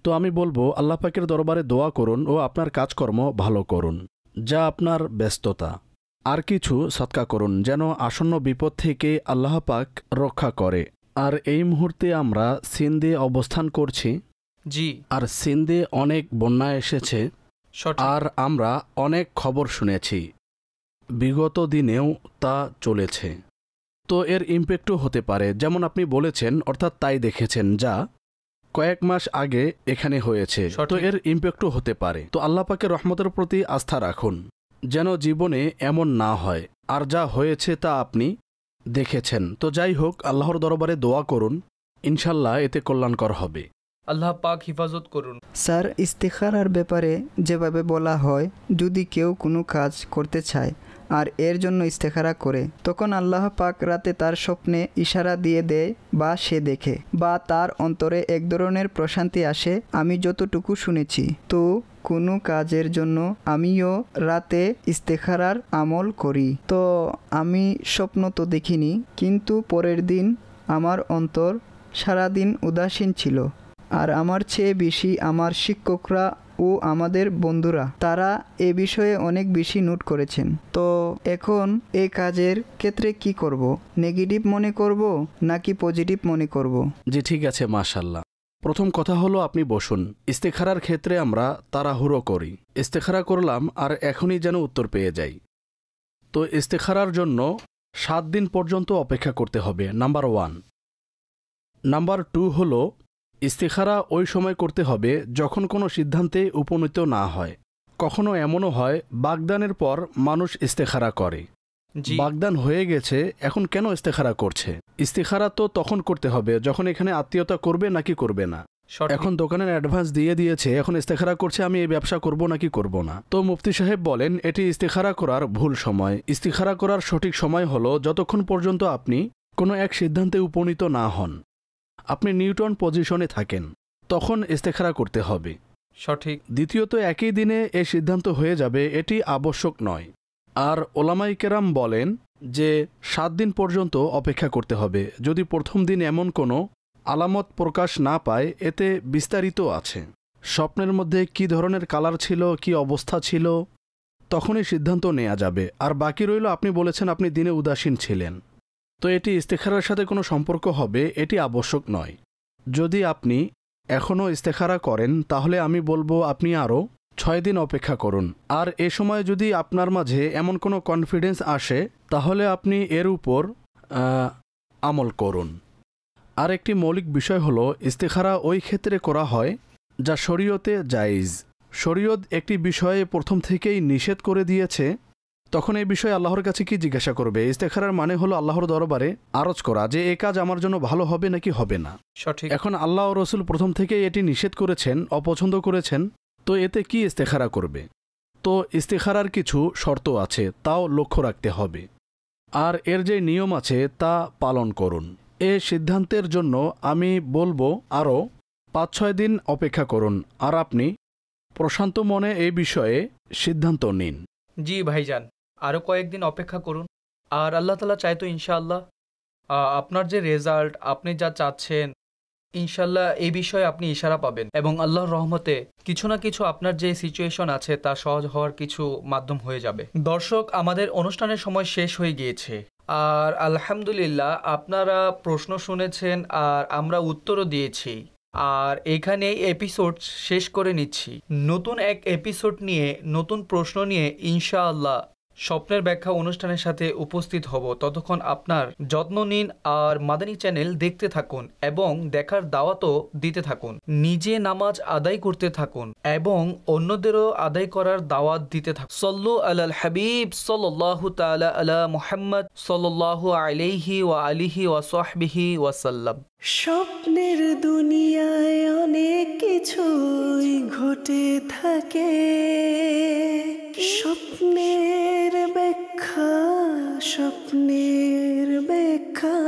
তো আমি বলবো আল্লাহ পাকের দরবারে দোয়া করুন ও আপনার কাজকর্ম ভালো করুন, যা আপনার ব্যস্ততা। আর কিছু সৎকা করুন যেন আসন্ন বিপদ থেকে আল্লাহ পাক রক্ষা করে। আর এই মুহূর্তে আমরা সিন্ধে অবস্থান করছি। জি। আর সিন্ধে অনেক বন্যা এসেছে, আর আমরা অনেক খবর শুনেছি, বিগত দিনেও তা চলেছে। তো এর ইম্প্যাক্টও হতে পারে, যেমন আপনি বলেছেন, অর্থাৎ তাই দেখেছেন যা কয়েক মাস আগে এখানে হয়েছে। তো এর ইম্প্যাক্টও হতে পারে। তো আল্লাহ পাকের রহমতের প্রতি আস্থা রাখুন যেন জীবনে এমন না হয়। আর যা হয়েছে তা আপনি দেখেছেন। তো যাই হোক, আল্লাহর দরবারে দোয়া করুন, ইনশাল্লাহ এতে কল্যাণকর হবে। আল্লাহ পাক হিফাজত করুন। স্যার, ইস্তেখারার ব্যাপারে যেভাবে বলা হয়, যদি কেউ কোনো কাজ করতে চায় আর এর জন্য ইস্তেখারা করে, তখন আল্লাহ পাক রাতে তার স্বপ্নে ইশারা দিয়ে দেয় বা সে দেখে বা তার অন্তরে এক ধরনের প্রশান্তি আসে। আমি যতটুকু শুনেছি, তো কোনো কাজের জন্য আমিও রাতে ইস্তেখারার আমল করি। তো আমি স্বপ্ন তো দেখিনি, কিন্তু পরের দিন আমার অন্তর সারাদিন উদাসীন ছিল। আর আমার চেয়ে বেশি আমার শিক্ষকরা ও আমাদের বন্ধুরা, তারা এ বিষয়ে অনেক বেশি নোট করেছেন। তো এখন এই কাজের ক্ষেত্রে কি করব? নেগেটিভ মনে করব নাকি পজিটিভ মনে করব? জি, ঠিক আছে, মাশাআল্লাহ। প্রথম কথা হলো আপনি বসুন। ইস্তেখারার ক্ষেত্রে আমরা তাড়াহুড়ো করি, ইস্তেখারা করলাম আর এখনই যেন উত্তর পেয়ে যাই। তো ইস্তেখারার জন্য 7 দিন পর্যন্ত অপেক্ষা করতে হবে, নাম্বার 1। নাম্বার 2 হলো ইস্তেখারা ওই সময় করতে হবে যখন কোনো সিদ্ধান্তে উপনীত না হয়। কখনো এমনও হয় বাগদানের পর মানুষ ইস্তেখারা করে, বাগদান হয়ে গেছে, এখন কেন ইস্তেখারা করছে? ইস্তেখারা তো তখন করতে হবে যখন এখানে আত্মীয়তা করবে নাকি করবে না। এখন দোকানের অ্যাডভান্স দিয়ে দিয়েছে, এখন ইস্তেখারা করছে আমি এই ব্যবসা করব নাকি করব না। তো মুফতি সাহেব বলেন এটি ইস্তেখারা করার ভুল সময়। ইস্তেখারা করার সঠিক সময় হলো যতক্ষণ পর্যন্ত আপনি কোনো এক সিদ্ধান্তে উপনীত না হন, আপনি নিউটন পজিশনে থাকেন, তখন ইস্তেখারা করতে হবে। সঠিক। দ্বিতীয়ত, একই দিনে এই সিদ্ধান্ত হয়ে যাবে এটি আবশ্যক নয়। আর ওলামাই কেরাম বলেন যে 7 দিন পর্যন্ত অপেক্ষা করতে হবে। যদি প্রথম দিন এমন কোনো আলামত প্রকাশ না পায়, এতে বিস্তারিত আছে, স্বপ্নের মধ্যে কি ধরনের কালার ছিল, কি অবস্থা ছিল, তখনই সিদ্ধান্ত নেওয়া যাবে। আর বাকি রইল আপনি বলেছেন আপনি দিনে উদাসীন ছিলেন, তো এটি ইস্তেখারার সাথে কোনো সম্পর্ক হবে এটি আবশ্যক নয়। যদি আপনি এখনও ইস্তেখারা করেন তাহলে আমি বলবো আপনি আরও 6 দিন অপেক্ষা করুন। আর এ সময় যদি আপনার মাঝে এমন কোনো কনফিডেন্স আসে তাহলে আপনি এর উপর আমল করুন। আর একটি মৌলিক বিষয় হলো ইস্তেখারা ওই ক্ষেত্রে করা হয় যা শরীয়তে জায়েজ। শরীয়ত একটি বিষয়ে প্রথম থেকেই নিষেধ করে দিয়েছে, তখন এই বিষয়ে আল্লাহর কাছে কি জিজ্ঞাসা করবে? ইস্তেখারার মানে হলো আল্লাহর দরবারে আরজ করা যে এই কাজ আমার জন্য ভালো হবে নাকি হবে না। সঠিক। এখন আল্লাহ ও রসুল প্রথম থেকেই এটি নিষেধ করেছেন, অপছন্দ করেছেন, তো এতে কি ইস্তেখারা করবে? তো ইস্তেখারার কিছু শর্ত আছে, তাও লক্ষ্য রাখতে হবে। আর এর যে নিয়ম আছে তা পালন করুন। এ সিদ্ধান্তের জন্য আমি বলবো আরও 5-6 দিন অপেক্ষা করুন, আর আপনি প্রশান্ত মনে এই বিষয়ে সিদ্ধান্ত নিন। জি ভাইজান, আরও কয়েকদিন অপেক্ষা করুন। আর আল্লাহ তাআলা চাইতো ইনশাআল্লাহ আপনার যে রেজাল্ট, আপনি যা চাচ্ছেন, ইনশাআল্লাহ এই বিষয়ে আপনি ইশারা পাবেন এবং আল্লাহর রহমতে কিছু না কিছু আপনার যে সিচুয়েশন আছে তা সহজ হওয়ার কিছু মাধ্যম হয়ে যাবে। দর্শক, আমাদের অনুষ্ঠানের সময় শেষ হয়ে গিয়েছে। আর আলহামদুলিল্লাহ আপনারা প্রশ্ন শুনেছেন আর আমরা উত্তরও দিয়েছি। আর এখানে এপিসোড শেষ করে নিচ্ছি। নতুন এক এপিসোড নিয়ে, নতুন প্রশ্ন নিয়ে ইনশাআল্লাহ স্বপ্নের ব্যাখ্যা অনুষ্ঠানের সাথে উপস্থিত হব। ততক্ষণ আপনার যত্ন নিন আর মাদানী চ্যানেল দেখতে থাকুন এবং দেখার দাওয়াতও দিতে থাকুন। নিজে নামাজ আদায় করতে থাকুন এবং অন্যদেরও আদায় করার দাওয়াত দিতে থাকুন। সল্লু আলাল হাবিব সাল্লাল্লাহু তাআলা আলা মুহাম্মদ সাল্লাল্লাহু আলাইহি ওয়া আলিহি ওয়া সাহবিহি ওয়াসাল্লাম। স্বপ্নের দুনিয়ায় অনেক কিছুই ঘটে থাকে, স্বপ্নের ব্যাখ্যা